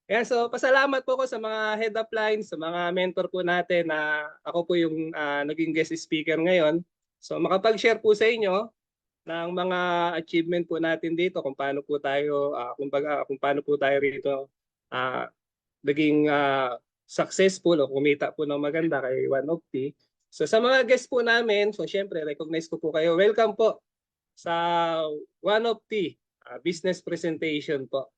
Ayan, so pasalamat po ko sa mga head upline, sa mga mentor po natin na ako po yung naging guest speaker ngayon. So makapag-share po sa inyo ng mga achievement po natin dito kung paano po tayo kung paano po tayo rito ah, naging successful o kumita po ng maganda kay One of T. So sa mga guests po namin, so syempre recognize ko po kayo. Welcome po sa One of T business presentation po.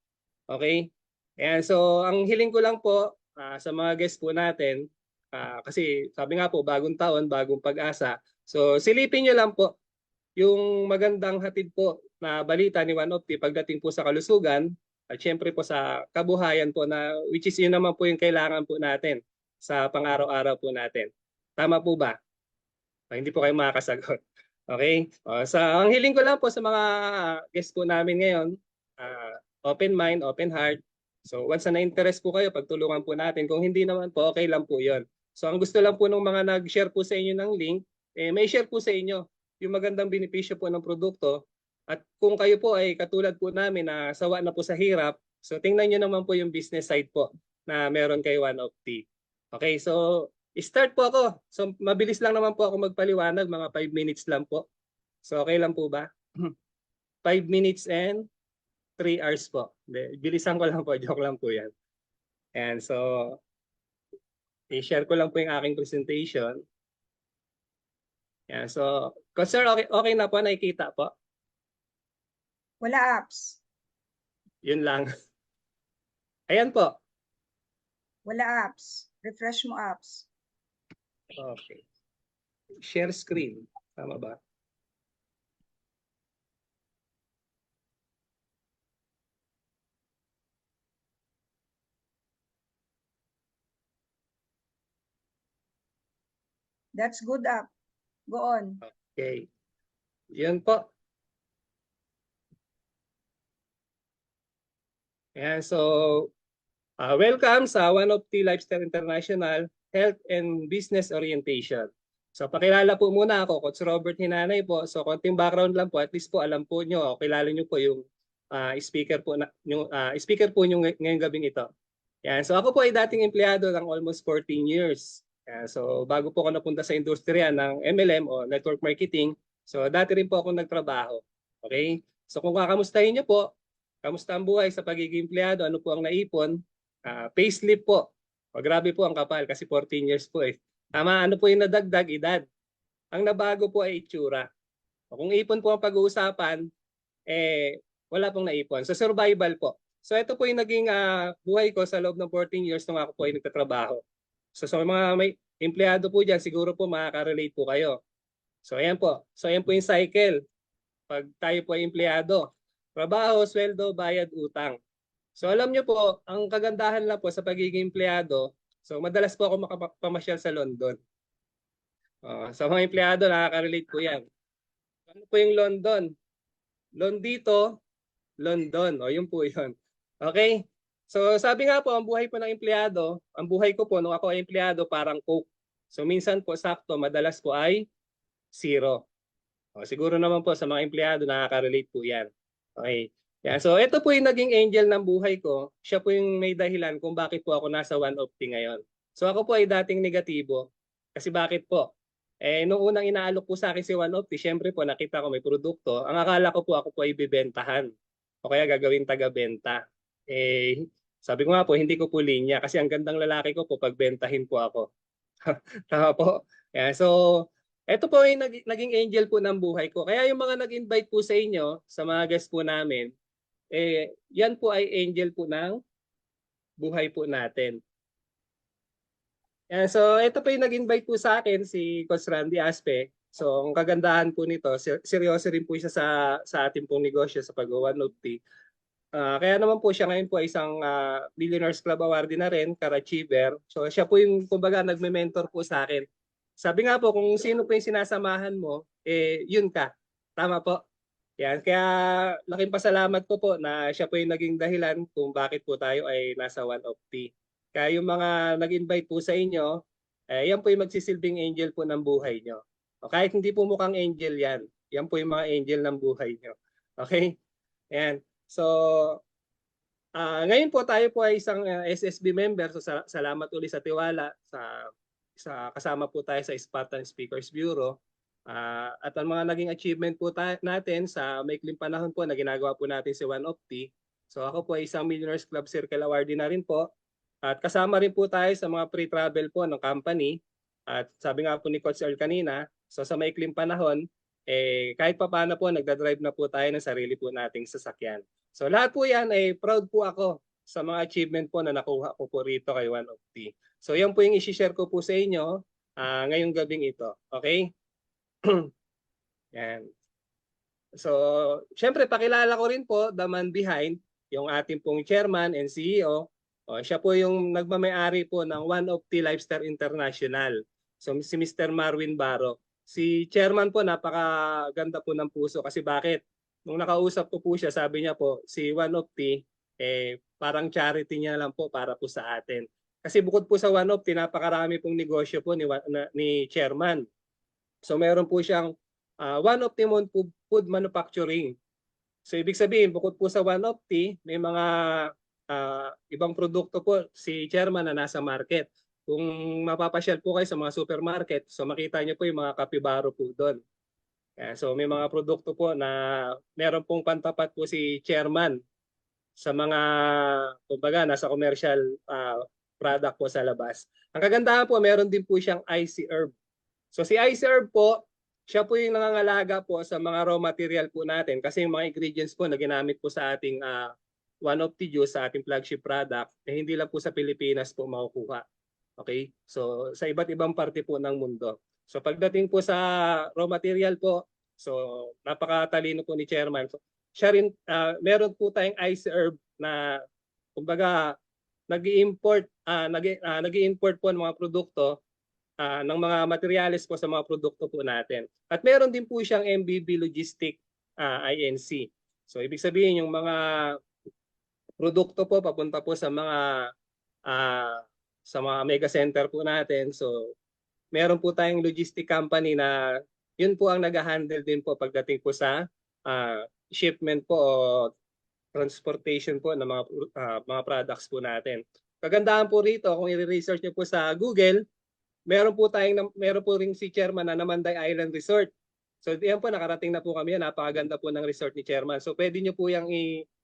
Okay? Ayan, so ang hiling ko lang po sa mga guests po natin, kasi sabi nga po, bagong taon, bagong pag-asa. So silipin nyo lang po yung magandang hatid po na balita ni One of the pagdating po sa kalusugan at syempre po sa kabuhayan po na which is yun naman po yung kailangan po natin sa pang-araw-araw po natin. Tama po ba? Hindi po kayo makakasagot. Okay? Sa ang hiling ko lang po sa mga guests po namin ngayon, open mind, open heart. So once na na-interest po kayo, pagtulungan po natin. Kung hindi naman po, okay lang po yun. So ang gusto lang po ng mga nag-share po sa inyo ng link, may share po sa inyo yung magandang benepisyo po ng produkto. At kung kayo po ay katulad po namin na sawa na po sa hirap, so tingnan nyo naman po yung business side po na meron kay One of T. Okay, so start po ako. So mabilis lang naman po ako magpaliwanag, mga 5 minutes lang po. So okay lang po ba? 5 minutes and 3 hours po. Bilisan ko lang po, joke lang po yan. And so, i-share ko lang po yung aking presentation. Yan, so, sir, okay na po, nakikita po? Wala apps. Yun lang. Ayan po. Wala apps. Refresh mo apps. Okay. Share screen. Tama ba? That's good app. Go on. Okay. Yun po. Ayan, so, welcome sa One of T Lifestyle International Health and Business Orientation. So pakilala po muna ako, Coach Robert Hinanay po. So konting background lang po, at least po alam po nyo, o kilala nyo po yung speaker po nyo ngayong gabing ito. Yan. So ako po ay dating empleyado ng almost 14 years. Yan. So bago po ako napunta sa industriya ng MLM o network marketing, so dati rin po ako nagtrabaho. Okay? So kung kakamustahin nyo po, kamusta ang buhay sa pagiging empleyado, ano po ang naipon? Payslip po. O, grabe po ang kapal kasi 14 years po eh. Tama, ano po yung nadagdag? Edad. Ang nabago po ay itsura. O, kung ipon po ang pag-uusapan, wala pong naipon. So survival po. So ito po yung naging buhay ko sa loob ng 14 years nung ako po ay nagtatrabaho. So sa mga may empleyado po dyan, siguro po makaka-relate po kayo. So ayan po. So ayan po yung cycle. Pag tayo po ay empleyado, trabaho, sweldo, bayad, utang. So alam nyo po, ang kagandahan lang po sa pagiging empleyado, so madalas po ako makapamasyal sa London. Sa mga empleyado, nakaka-relate po yan. Ano po yung London? Londito, London. O yun po yun. Okay? So sabi nga po, ang buhay po ng empleyado, ang buhay ko po nung ako ay empleyado parang Coke. So minsan po sakto, madalas po ay zero. Siguro naman po sa mga empleyado, nakaka-relate po yan. Okay. Yeah, so ito po yung naging angel ng buhay ko. Siya po yung may dahilan kung bakit po ako nasa One of T ngayon. So ako po ay dating negatibo. Kasi bakit po? Nung unang inaalok po sa akin si One of T, syempre po nakita ko may produkto. Ang akala ko po ako po ay bibentahan. O kaya gagawin taga-benta. Sabi ko nga po, hindi ko po linya kasi ang gandang lalaki ko po pagbentahin po ako. Tama po. Yeah, so ito po yung naging angel po ng buhay ko. Kaya yung mga nag-invite po sa inyo, sa mga guests po namin, yan po ay angel po ng buhay po natin. Yan, so ito po yung nag-invite po sa akin, si Coach Randy Aspe. So ang kagandahan po nito, seryoso rin po siya sa ating pong negosyo sa pag-one of tea. Kaya naman po siya ngayon po ay isang Billionaires Club Awardee na rin, Car-Achiever. So siya po yung kumbaga nagme-mentor po sa akin. Sabi nga po, kung sino po yung sinasamahan mo, yun ka. Tama po. Yan. Kaya laking pasalamat ko po na siya po yung naging dahilan kung bakit po tayo ay nasa One of T. Kaya yung mga nag-invite po sa inyo, yan po yung magsisilbing angel po ng buhay nyo. O kahit hindi po mukhang angel yan, yan po yung mga angel ng buhay nyo. Okay? Yan. So, Ngayon po tayo po ay isang SSB member. So salamat ulit sa tiwala sa kasama po tayo sa Spartan Speakers Bureau. At ang mga naging achievement po natin sa maikling panahon po na ginagawa po natin si OneOpti. So ako po ay isang Millionaires Club Circle awardee na rin po. At kasama rin po tayo sa mga pre-travel po ng company. At sabi nga po ni Coach Earl kanina, so sa maikling panahon, kahit pa paano po nagdadrive na po tayo ng sarili po nating sasakyan. So lahat po yan ay proud po ako sa mga achievement po na nakuha ko po rito kay OneOpti. So yan po yung isi-share ko po sa inyo ngayong gabing ito. Okay? Yan. So, syempre pakilala ko rin po the man behind, yung ating pong chairman and CEO. Siya po yung nagmamay-ari po ng OneOpti Lifestyle International. So si Mr. Marwin Baro. Si chairman po napakaganda po ng puso kasi bakit? Nung nakausap ko po siya, sabi niya po si OneOpti parang charity niya lang po para po sa atin. Kasi bukod po sa OneOpti, napakarami pong negosyo po ni chairman. So meron po siyang OneOpti Food Manufacturing. So ibig sabihin, bukod po sa OneOpti, may mga ibang produkto po si chairman na nasa market. Kung mapapasyal po kayo sa mga supermarket, so makita niyo po yung mga kapibaro po doon. So may mga produkto po na meron pong pantapat po si chairman sa mga, kumbaga, nasa commercial product po sa labas. Ang kagandahan po, meron din po siyang IC Herb. So si IC Herb po, siya po yung nangangalaga po sa mga raw material po natin kasi yung mga ingredients po na ginamit po sa ating OneOpti juice, sa ating flagship product, hindi lang po sa Pilipinas po makukuha. Okay? So sa iba't ibang parte po ng mundo. So pagdating po sa raw material po, so napakatalino po ni Chairman. So, siya rin, meron po tayong IC Herb na kumbaga nag-i-import po ng mga produkto ng mga materyales po sa mga produkto po natin. At meron din po siyang MBB Logistic INC. So ibig sabihin yung mga produkto po papunta po sa mga mega center po natin. So meron po tayong logistic company na yun po ang nag-handle din po pagdating po sa shipment po o transportation po ng mga products po natin. Kagandahan po rito, kung i-research niyo po sa Google, meron po ring si Chairman na Namanday Island Resort. So diyan po nakarating na po kami, napakaganda po ng resort ni Chairman. So pwede niyo po yang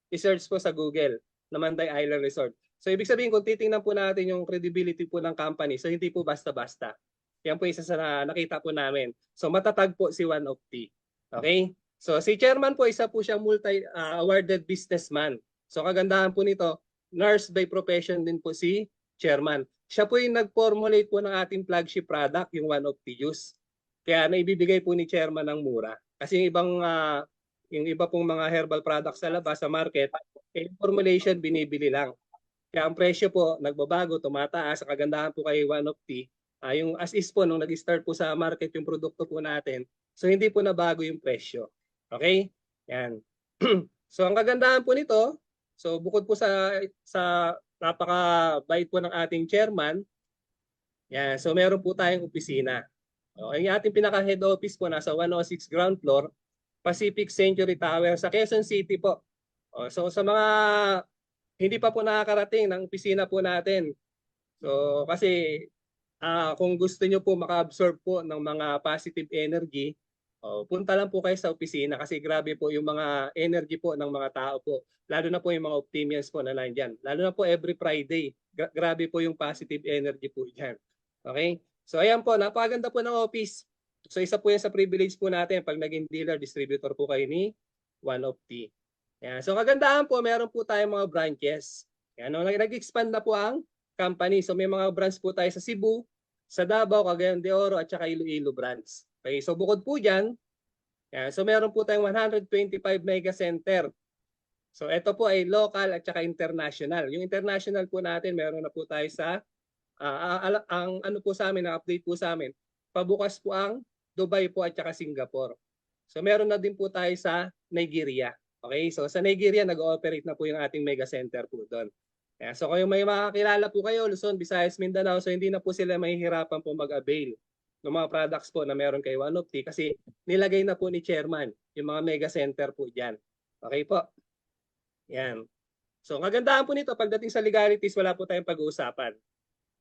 i-search po sa Google, Namanday Island Resort. So ibig sabihin kung titingnan po natin yung credibility po ng company, so hindi po basta-basta. Yan po isa sa nakita po namin. So matatag po si OneOpti. Okay? So si Chairman po, isa po siyang multi-awarded businessman. So kagandahan po nito, nurse by profession din po si Chairman. Siya po yung nag-formulate po ng ating flagship product, yung OneOpti juice. Kaya naibibigay po ni Chairman ng mura. Kasi yung iba pong mga herbal products sa labas, sa market, yung formulation binibili lang. Kaya ang presyo po nagbabago, tumataas. Ang kagandahan po kay OneOpti, yung as is po, nung nag-start po sa market yung produkto po natin, so hindi po nabago yung presyo. Okay? Yan. So ang kagandahan po nito, so bukod po sa napaka-bait po ng ating chairman, yan, so meron po tayong opisina. Yung ating pinaka-head office po nasa 106 ground floor, Pacific Century Tower sa Quezon City po. So sa mga hindi pa po nakakarating ng opisina po natin, so kasi kung gusto nyo po maka-absorb po ng mga positive energy, punta lang po kayo sa opisina kasi grabe po yung mga energy po ng mga tao po. Lalo na po yung mga Optimians po na nandyan. Lalo na po every Friday. Grabe po yung positive energy po dyan. Okay? So ayan po, napakaganda po ng office. So isa po yan sa privilege po natin pag naging dealer, distributor po kayo ni OneOpti. Yan. So kagandahan po, meron po tayong mga branches. Yan, nag-expand na po ang company. So may mga branch po tayo sa Cebu, sa Davao, Cagayan de Oro at saka Iloilo branch. Okay, so bukod po diyan, so meron po tayong 125 mega center. So ito po ay local at saka international. Yung international po natin, meron na po tayo sa ang ano po sa amin, na-update po sa amin. Pabukas po ang Dubai po at saka Singapore. So meron na din po tayo sa Nigeria. Okay, so sa Nigeria nag-ooperate na po yung ating mega center po doon. So kung may makakilala po kayo, Luzon, Visayas, Mindanao, so hindi na po sila mahihirapan po mag-avail ng mga products po na meron kay OneOpti kasi nilagay na po ni Chairman yung mga mega center po dyan. Okay po? Yan. So ang kagandahan po nito, pagdating sa legalities, wala po tayong pag-uusapan.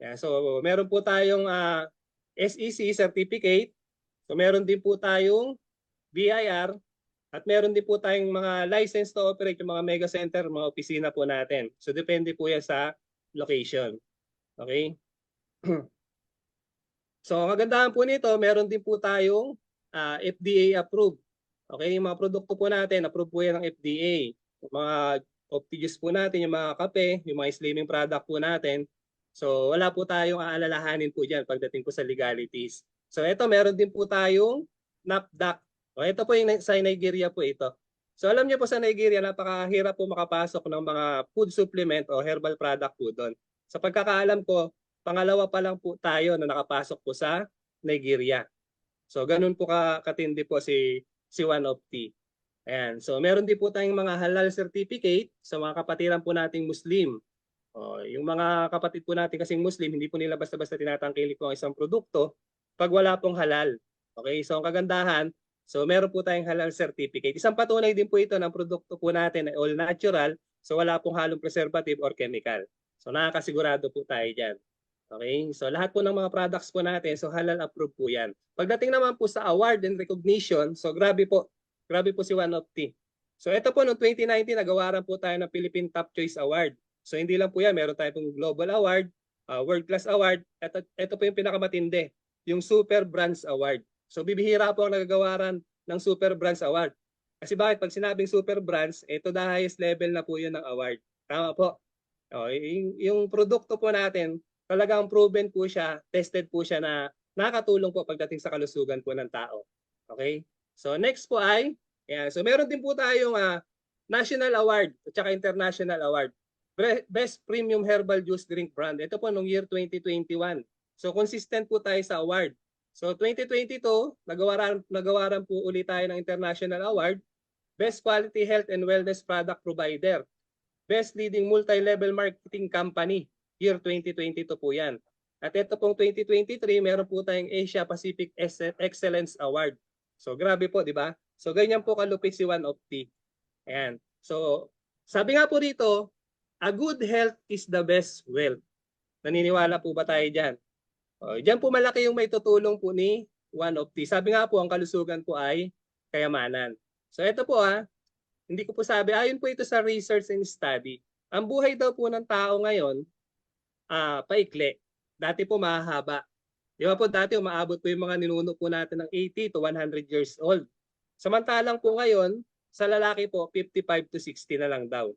Yan. So meron po tayong SEC certificate. So meron din po tayong BIR at meron din po tayong mga license to operate yung mga mega center, mga opisina po natin. So depende po yan sa location. Okay? So ang kagandahan po nito, meron din po tayong FDA approved. Okay, yung mga produkto po natin, approve po yan ng FDA. Yung mga Opti-Juice po natin, yung mga kape, yung mga slimming product po natin. So wala po tayong aalalahanin po dyan pagdating po sa legalities. So ito, meron din po tayong NAFDAC. O, ito po yung sa Nigeria po ito. So alam niyo po sa Nigeria, napakahirap po makapasok ng mga food supplement o herbal product po doon. Sa pagkakaalam ko, pangalawa pa lang po tayo na nakapasok po sa Nigeria. So ganun po katindi po si One of Tea. Ayan. So meron din po tayong mga halal certificate sa mga kapatiran po nating Muslim. Yung mga kapatid po natin kasing Muslim, hindi po nila basta-basta tinatangkilik po ang isang produkto pag wala pong halal. Okay, so ang kagandahan, so meron po tayong halal certificate. Isang patunay din po ito ng produkto po natin ay all natural, so wala pong halong preservative or chemical. So nakakasigurado po tayo dyan. Okay, so lahat po ng mga products po natin, so halal approved po yan. Pagdating naman po sa award and recognition, so grabe po si One of Tea. So ito po noong 2019, nagawaran po tayo ng Philippine Top Choice Award. So hindi lang po yan, meron tayo pong Global Award, World Class Award, at ito po yung pinakamatindi, yung Super Brands Award. So bibihira po ang nagagawaran ng Super Brands Award. Kasi bakit? Pag sinabing Super Brands, ito the highest level na po yun ng award. Tama po. Yung produkto po natin, talagang proven po siya, tested po siya na nakakatulong po pagdating sa kalusugan po ng tao. Okay? So next po ay, so meron din po tayong National Award at saka International Award. Best Premium Herbal Juice Drink Brand. Ito po noong year 2021. So consistent po tayo sa award. So 2022, nagawaran po ulit tayo ng International Award. Best Quality Health and Wellness Product Provider. Best Leading Multi-Level Marketing Company. Year 2022 po yan. At ito pong 2023, meron po tayong Asia Pacific Excellence Award. So grabe po, di ba? So ganyan po kalupit si One of Tea. Ayan. So sabi nga po dito, a good health is the best wealth. Naniniwala po ba tayo dyan? Diyan po malaki yung may tutulong po ni One of Tea. Sabi nga po, ang kalusugan po ay kayamanan. So ito po hindi ko po sabi, ayon po ito sa research and study. Ang buhay daw po ng tao ngayon, paikli. Dati po mahahaba. Di ba po dati umaabot po yung mga ninuno po natin ng 80 to 100 years old. Samantalang po ngayon, sa lalaki po, 55 to 60 na lang daw.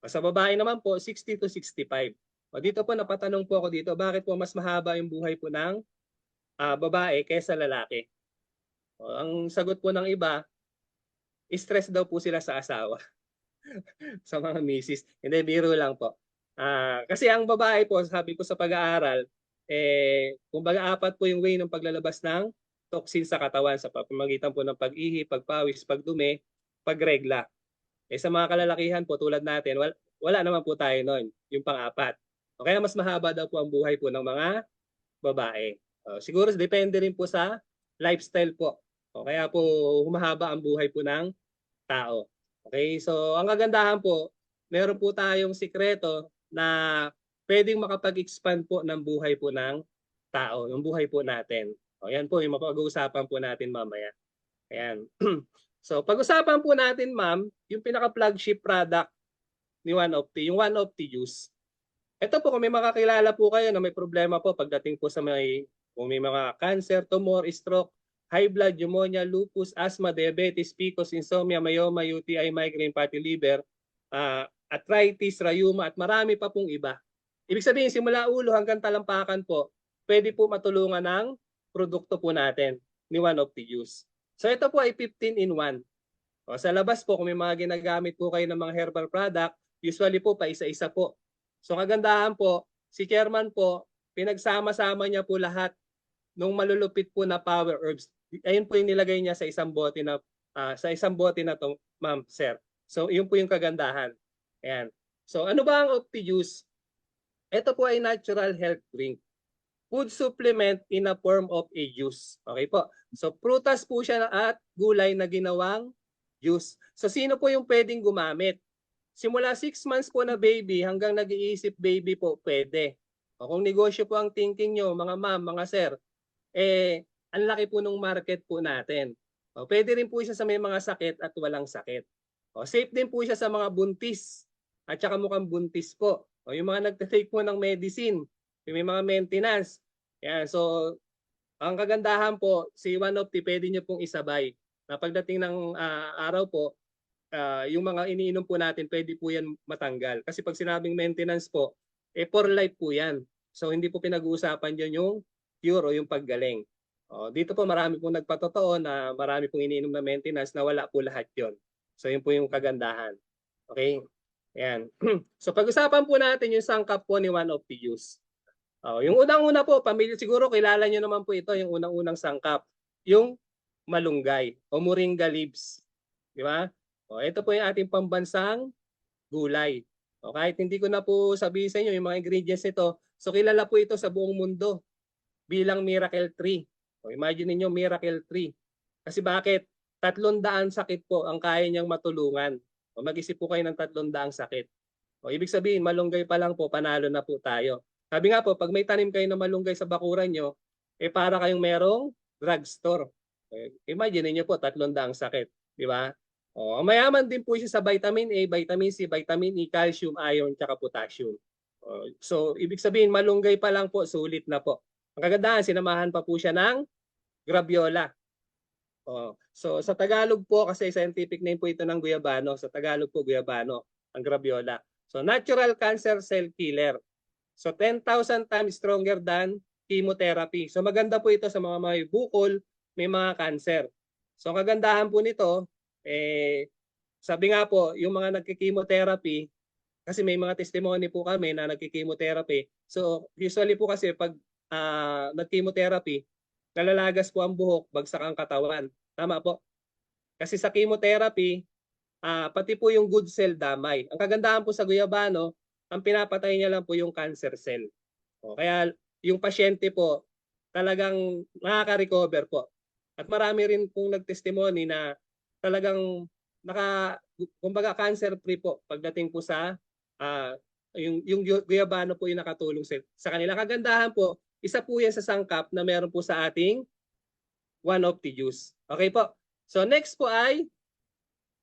Sa babae naman po, 60 to 65. Dito po napatanong po ako dito, bakit po mas mahaba yung buhay po ng babae kaysa lalaki? Ang sagot po ng iba, stress daw po sila sa asawa. Sa mga misis. Hindi, biro lang po. Kasi ang babae po, sabi ko sa pag-aaral, kumbaga apat po yung way ng paglalabas ng toxin sa katawan sa pamamagitan po ng pag-ihi, pagpawis, pagdumi, pagregla. Sa mga kalalakihan po tulad natin, wala naman po tayo noon, yung pang-apat. Kaya mas mahaba daw po ang buhay po ng mga babae. Siguro depende rin po sa lifestyle po. Kaya po humahaba ang buhay po ng tao. Okay, so ang kagandahan po, meron po tayong sikreto na pwedeng makapag-expand po ng buhay po ng tao, ng buhay po natin. Yan po yung mapag-uusapan po natin mamaya. Ayan. So pag-usapan po natin ma'am, yung pinaka-flagship product ni One of Tea, yung One of Tea Juice. Ito po kung may makakilala po kayo na may problema po pagdating po sa kung may mga cancer, tumor, stroke, high blood, pneumonia, lupus, asthma, diabetes, PCOS, insomnia, myoma, UTI, migraine, fatty liver, arthritis, rheuma, at marami pa pong iba. Ibig sabihin, simula ulo hanggang talampakan po, pwede po matulungan ng produkto po natin ni One of Tea Juice. So ito po ay 15-in-1. Sa labas po, kung may mga ginagamit po kayo ng mga herbal product, usually po pa isa-isa po. So kagandahan po, si chairman po, pinagsama-sama niya po lahat nung malulupit po na power herbs. Ayun po yung nilagay niya sa isang bote na to, ma'am, sir. So yun po yung kagandahan. Ayan. So ano ba ang Opti Juice? Ito po ay natural health drink. Food supplement in a form of a juice. Okay po. So prutas po siya at gulay na ginawang juice. So sino po yung pwedeng gumamit? simula 6 months po na baby hanggang nag-iisip baby po, pwede. O kung negosyo po ang thinking nyo, mga ma'am, mga sir, ang laki po ng market po natin. O, pwede rin po siya sa may mga sakit at walang sakit. O, safe din po siya sa mga buntis at saka mukhang buntis po. O, yung mga nagte-take po ng medicine, yung may mga maintenance. Yan, so ang kagandahan po, si One of the pwede nyo pong isabay. Na pagdating ng araw po, yung mga iniinom po natin, pwede po yan matanggal. Kasi pag sinabing maintenance po, for life po yan. So hindi po pinag-uusapan dyan yung cure o yung paggaling. Dito po marami pong nagpatotoo na marami pong iniinom na maintenance na wala po lahat yon. So yun po yung kagandahan. Okay? Ayan. So pag-usapan po natin yung sangkap po ni One of the Use. Yung unang-una po, pamilya siguro kilala nyo naman po ito, yung unang-unang sangkap. Yung malunggay o moringa leaves. Di ba? Ito po yung ating pambansang gulay. Kahit hindi ko na po sabihin sa inyo yung mga ingredients nito, so kilala po ito sa buong mundo bilang miracle tree. Imagine niyo miracle tree. Kasi bakit? 300 sakit po ang kaya niyang matulungan. Mag-isip po kayo ng 300 sakit. Ibig sabihin, malunggay pa lang po, panalo na po tayo. Sabi nga po, pag may tanim kayo na malunggay sa bakuran nyo, para kayong merong drugstore. Imagine niyo po, 300 sakit. Di ba? Mayaman din po siya sa vitamin A, vitamin C, vitamin E, calcium, iron, tsaka potassium. So, ibig sabihin, malunggay pa lang po, sulit na po. Ang kagandahan, sinamahan pa po siya ng graviola. So, sa Tagalog po, kasi scientific name po ito ng guyabano. Sa Tagalog po, guyabano, ang graviola. So, natural cancer cell killer. So, 10,000 times stronger than chemotherapy. So, maganda po ito sa mga may bukol, may mga cancer. So, ang kagandahan po nito, sabi nga po, yung mga nagki-chemotherapy, kasi may mga testimony po kami na nagki-chemotherapy. So, usually po kasi pag nag-chemotherapy, nalalagas po ang buhok, bagsak ang katawan. Tama po. Kasi sa chemotherapy, pati po yung good cell damay. Ang kagandahan po sa guyabano, ang pinapatay niya lang po yung cancer cell. Kaya yung pasyente po, talagang nakaka-recover po. At marami rin pong nagtestimony na talagang kumbaga cancer free po pagdating po sa yung guyabano po yung nakatulong sa kanila. Kagandahan po, isa po yan sa sangkap na meron po sa ating One of the Use. Okay po. So next po ay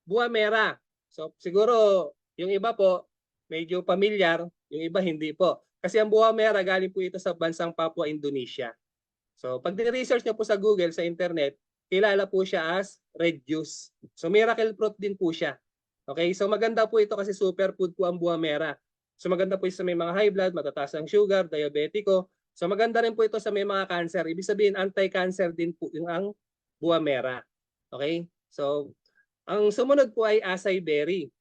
buwa mera. So siguro yung iba po medyo familiar, yung iba hindi po. Kasi ang buwa mera galing po ito sa bansang Papua, Indonesia. So pag research niyo po sa Google, sa internet, kilala po siya as red juice. So miracle fruit din po siya. Okay? So maganda po ito kasi superfood po ang buwa mera. So maganda po ito sa may mga high blood, matataas ang sugar, diabetiko. So maganda rin po ito sa may mga cancer. Ibig sabihin anti-cancer din po yung ang buwa mera. Okay? So ang sumunod po ay acai berry.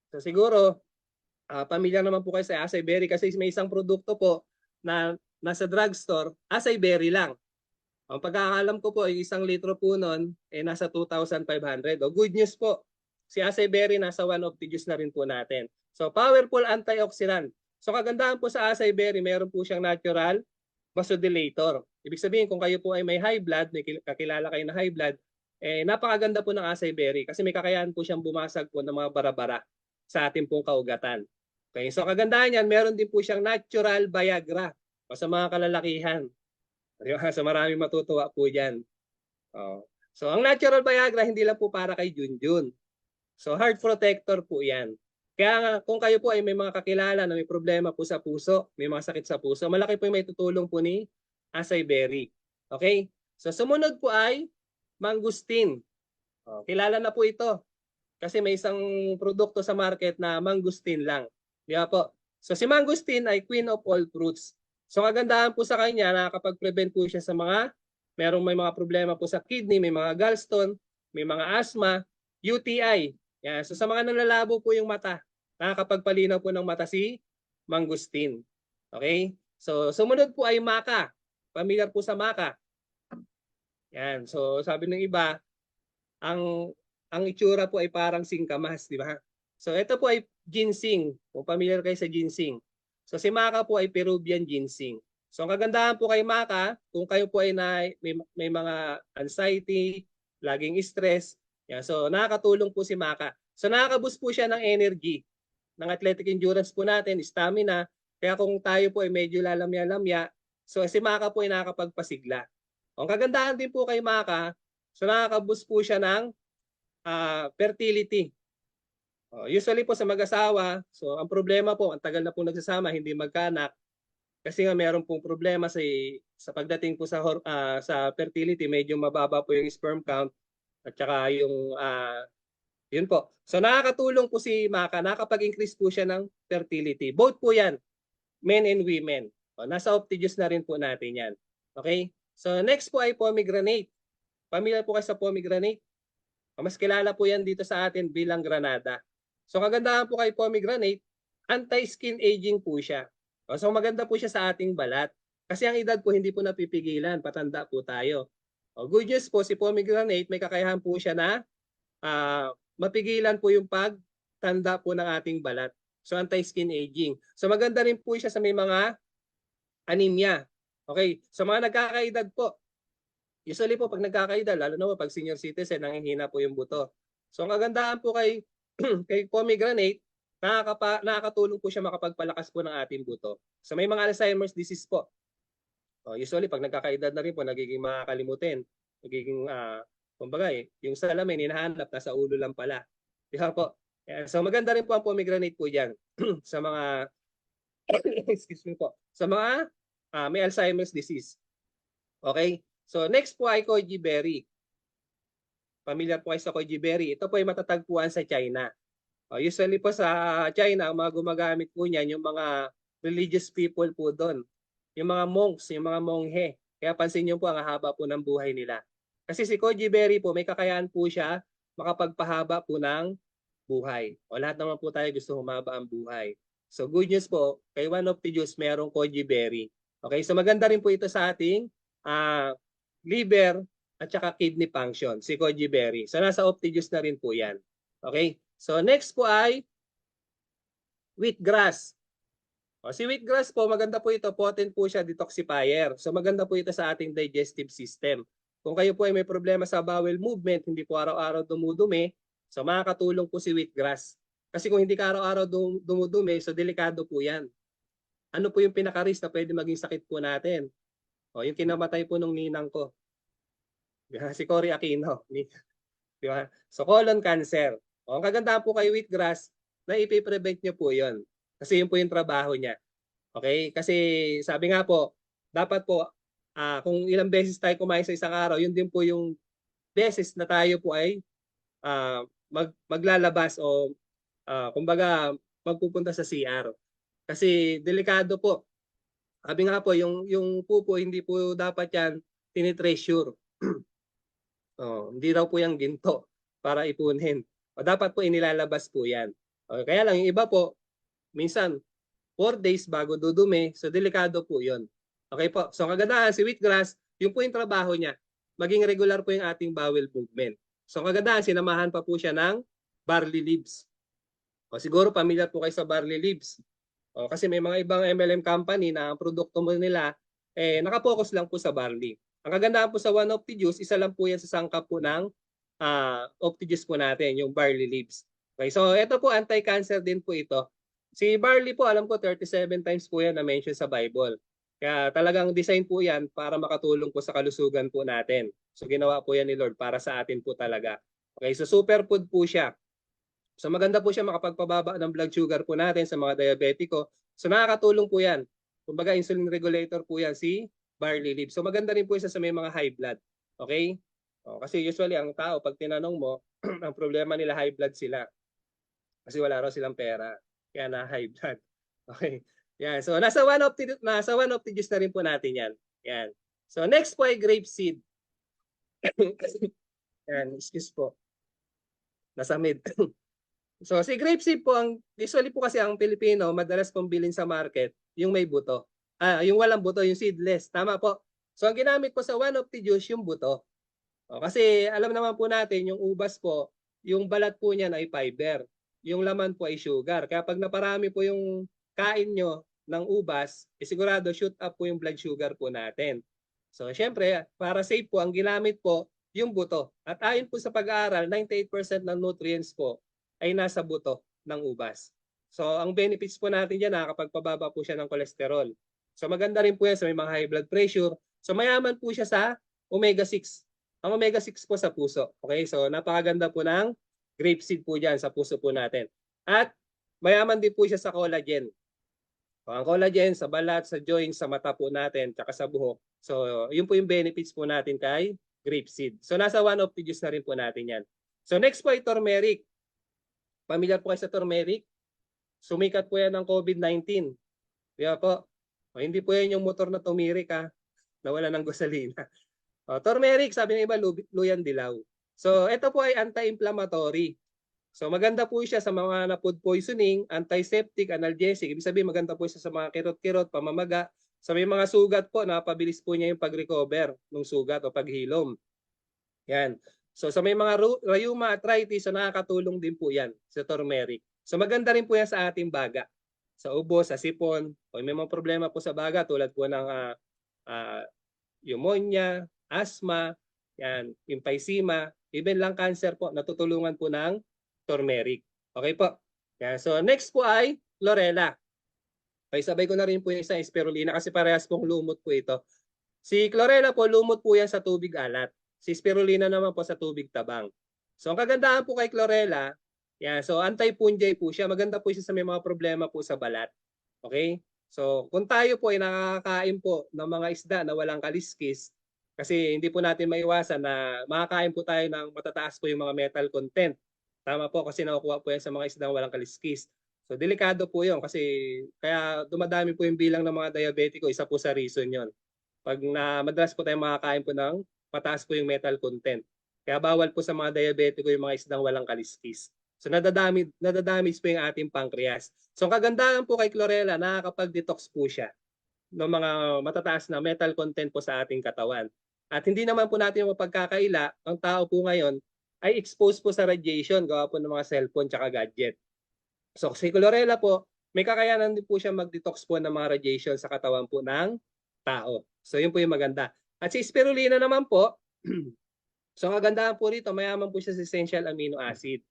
So siguro pamilyar naman po kayo sa acai berry kasi may isang produkto po na nasa drugstore, acai berry lang. Ang pagkakalam ko po, yung 1 litro po nun, nasa 2,500. Good news po, si acai berry nasa one of the juice na rin po natin. So powerful antioxidant. So kagandahan po sa acai berry, meron po siyang natural vasodilator. Ibig sabihin, kung kayo po ay may high blood, may kakilala kayo na high blood, napakaganda po ng acai berry kasi may kakayahan po siyang bumasag po ng mga bara-bara sa ating pong kaugatan. Okay, so kagandahan yan, meron din po siyang natural Viagra o sa mga kalalakihan. So maraming matutuwa po dyan. So ang natural Viagra, hindi lang po para kay Junjun. So heart protector po yan. Kaya nga, kung kayo po ay may mga kakilala na may problema po sa puso, may mga sakit sa puso, malaki po yung may tutulong po ni acai berry. Okay? So sumunod po ay mangustin. Kilala na po ito. Kasi may isang produkto sa market na mangustin lang. Di ba po? So si mangustin ay queen of all fruits. So kagandahan po sa kanya, nakakapag-prevent po siya sa may mga problema po sa kidney, may mga gallstone, may mga asthma, UTI. Yan. So sa mga nalalabo po yung mata, nakakapagpalinaw po ng mata si mangustin. Okay? So sumunod po ay maca. Familiar po sa maca. Yan. So sabi ng iba, ang itsura po ay parang singkamas, di ba? So ito po ay ginseng. Kung familiar kayo sa ginseng. So si maca po ay Peruvian ginseng. So ang kagandahan po kay maca, kung kayo po ay may mga anxiety, laging stress, yan. So nakakatulong po si maca. So nakakaboost po siya ng energy. ng athletic endurance po natin, stamina. Kaya kung tayo po ay medyo lalamya-lamya, so si Maka po ay nakakapagpasigla. Ang kagandahan din po kay Maka, so nakaka-boost po siya ng fertility. Usually po sa mag-asawa, so ang problema po, ang tagal na po nagsasama, hindi magkaanak, kasi nga meron pong problema sa pagdating po sa fertility, medyo mababa po yung sperm count at saka yung yun po. So nakakatulong po si Maka, nakakapag-increase po siya ng fertility. Both po yan, men and women. Nasa Optijuice na rin po natin yan. Okay? So next po ay pomegranate. Pamilya po kayo sa pomegranate. Mas kilala po yan dito sa atin bilang granada. So kagandahan po kay pomegranate, anti-skin aging po siya. So maganda po siya sa ating balat. Kasi ang edad po hindi po napipigilan, patanda po tayo. Good news po, si pomegranate may kakayahan po siya na mapigilan po yung pagtanda po ng ating balat. So anti-skin aging. So maganda rin po siya sa may mga anemia. Okay, sa mga nagkakaedad po, usually po pag nagkakaedad, lalo na po pag senior citizen, nanghihina po yung buto. So ang kagandahan po kay kay pomegranate, nakakatulong po siya makapagpalakas po ng ating buto. So may mga Alzheimer's disease po. Usually pag nagkakaedad na rin po, nagiging makakalimutin. Nagiging, kumbaga yung salamin, hinahanap, nasa ulo lang pala. Di ba po? So maganda rin po ang pomegranate po dyan sa mga, excuse me po, sa mga may Alzheimer's disease. Okay? So next po ay goji berry. Familiar po kayo sa goji berry. Ito po ay matatagpuan sa China. Usually po sa China, ang mga gumagamit po niyan, yung mga religious people po doon. Yung mga monks, yung mga monghe. Kaya pansin niyo po, ang haba po ng buhay nila. Kasi si goji berry po, may kakayahan po siya makapagpahaba po ng buhay. Lahat naman po tayo gusto humaba ang buhay. So good news po, kay One of the Juice, merong goji berry. Okay, so maganda rin po ito sa ating liver at saka kidney function, si goji berry. So nasa Optijuice na rin po yan. Okay? So next po ay wheatgrass. Si wheatgrass po, maganda po ito, potent po siya, detoxifier. So maganda po ito sa ating digestive system. Kung kayo po ay may problema sa bowel movement, hindi po araw-araw dumudumi, so makakatulong po si wheatgrass. Kasi kung hindi ka araw-araw dumudumi, so delikado po yan. Ano po yung pinaka-risk na pwede maging sakit po natin? Yung kinamatay po nung ninang ko. Si Cory Aquino. Di ba? So colon cancer. Ang kagandahan po kay wheatgrass, na ipiprevent nyo po yon. Kasi yun po yung trabaho niya. Okay? Kasi sabi nga po, dapat po, kung ilang beses tayo kumain sa isang araw, yun din po yung beses na tayo po ay maglalabas o kumbaga magpupunta sa CR. Kasi delikado po. Sabi nga po, yung pupo, hindi po dapat yan tinitreasure. Hindi raw po yung ginto para ipunin. Dapat po inilalabas po yan. Kaya lang yung iba po, minsan 4 days bago dudumi, so delikado po yun. Okay po, so kagandahan si wheatgrass, yung po yung trabaho niya, maging regular po yung ating bowel movement. So kagandahan, sinamahan pa po siya ng barley leaves. Siguro familiar po kayo sa barley leaves. Kasi may mga ibang MLM company na ang produkto mo nila, nakapokus lang po sa barley. Ang kagandahan po sa One of the Juice, isa lang po yan sa sangkap po ng Optijuice po natin, yung barley leaves. Okay, so ito po, anti-cancer din po ito. Si barley po, alam ko 37 times po yan na mention sa Bible. Kaya talagang design po yan para makatulong po sa kalusugan po natin. So ginawa po yan ni Lord para sa atin po talaga. Okay, so superfood po siya. So maganda po siya makapagpababa ng blood sugar po natin sa mga diabetiko. So nakakatulong po yan. Kumbaga insulin regulator po yan si barley leaves. So maganda rin po isa sa may mga high blood. Okay? Kasi usually ang tao pag tinanong mo, ang problema nila high blood sila. Kasi wala raw silang pera. Kaya na high blood. Okay. Yan. So nasa one of the juice na rin po natin yan. Yan. So next po ay grape seed. Yan, excuse po. Nasa mid. So si grape seed po, usually po kasi ang Pilipino, madalas pong bilhin sa market, yung may buto. Yung walang buto, yung seedless. Tama po. So ang ginamit po sa One of the Juice, yung buto. Kasi alam naman po natin, yung ubas po, yung balat po niyan ay fiber. Yung laman po ay sugar. Kaya pag naparami po yung kain nyo ng ubas, sigurado shoot up po yung blood sugar po natin. So syempre, para safe po, ang ginamit po, yung buto. At ayon po sa pag-aaral, 98% ng nutrients po ay nasa buto ng ubas. So ang benefits po natin diyan, nakakapagpababa po siya ng cholesterol. So maganda rin po yan sa may mga high blood pressure. So mayaman po siya sa omega-6. Ang omega-6 po sa puso. Okay? So napakaganda po ng grapeseed po diyan sa puso po natin. At mayaman din po siya sa collagen. So, ang collagen sa balat, sa joints, sa mata po natin, tsaka sa buhok. So yun po yung benefits po natin kay grapeseed. So nasa one of the juice na rin po natin yan. So next po ay turmeric. Familiar po kayo sa turmeric? Sumikat po yan ng COVID-19. Kaya po, hindi po yan yung motor na tumirik nawala ng gasolina. Turmeric, sabi ng iba, luyan dilaw. So ito po ay anti-inflammatory. So maganda po siya sa mga na food poisoning, antiseptic, analgesic. Ibig sabihin maganda po siya sa mga kirot-kirot, pamamaga. Sa may mga sugat po, napabilis po niya yung pag-recover ng sugat o paghilom. Yan. So sa may mga rheuma, arthritis, so nakakatulong din po yan sa turmeric. So maganda rin po yan sa ating baga. Sa ubo, sa sipon, o may mga problema po sa baga tulad po ng pneumonia, asthma, yan, emphysema, even lang cancer po, natutulungan po ng turmeric. Okay po. Yan. So next po ay chlorella. Okay, sabay ko na rin po yung isang spirulina kasi parehas pong lumot po ito. Si chlorella po, lumot po yan sa tubig alat. Si spirulina naman po sa tubig tabang. So ang kagandahan po kay chlorella, yan, so anti-fungi po siya. Maganda po siya sa may mga problema po sa balat. Okay? So kung tayo po ay nakakain po ng mga isda na walang kaliskis, kasi hindi po natin maiwasan na makakain po tayo ng matataas po yung mga metal content. Tama po kasi nakukuha po yan sa mga isdang walang kaliskis. So delikado po yun kasi kaya dumadami po yung bilang ng mga diabetiko, isa po sa reason yon. Pag madalas po tayo makakain po ng mataas po yung metal content. Kaya bawal po sa mga diabetiko yung mga isdang walang kaliskis. So nadadamage po yung ating pancreas. So ang kagandahan po kay chlorella, nakakapag-detox po siya ng mga matataas na metal content po sa ating katawan. At hindi naman po natin mapagkakaila, ang tao po ngayon ay exposed po sa radiation gawa po ng mga cellphone tsaka gadget. So si chlorella po, may kakayanan din po siya mag-detox po ng mga radiation sa katawan po ng tao. So yun po yung maganda. At si spirulina naman po, so ang kagandahan po rito, mayaman po siya sa essential amino acid.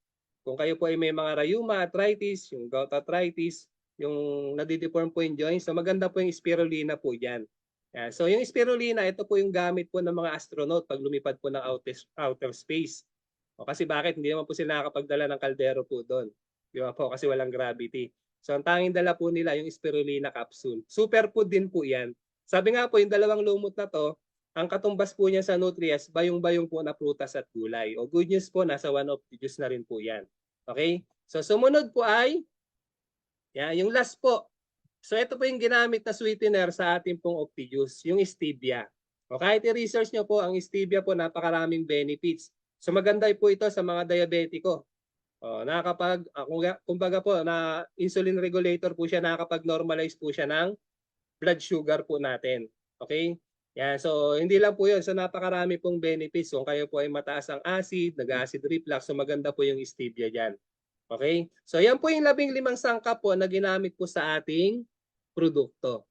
Kung kayo po ay may mga rheuma, arthritis, yung gout arthritis, yung nadideform po yung joints, so maganda po yung spirulina po dyan. Yeah. So yung spirulina, ito po yung gamit po ng mga astronaut pag lumipad po ng outer space. O kasi bakit? Hindi naman po sila nakakapagdala ng kaldero po doon. Di ba po? Kasi walang gravity. So ang tanging dala po nila yung spirulina capsule. Superfood din po yan. Sabi nga po, yung dalawang lumot na to, ang katumbas po niya sa nutrients, bayong-bayong po na prutas at gulay. O good news po, nasa one of the juice na rin po yan. Okay? So sumunod po ay, yung last po. So ito po yung ginamit na sweetener sa ating pong Opti-Juice, yung stevia. O kahit i-research nyo po, ang stevia po napakaraming benefits. So maganda po ito sa mga diabetiko. Kumbaga po, na insulin regulator po siya, nakakapag-normalize po siya ng blood sugar po natin. Okay? Yan, so hindi lang po 'yun. So napakarami pong benefits. Kung kayo po ay mataas ang acid, nag-acid reflux, so maganda po yung stevia diyan. Okay? So yan po yung 15 sangkap po na ginamit po sa ating produkto.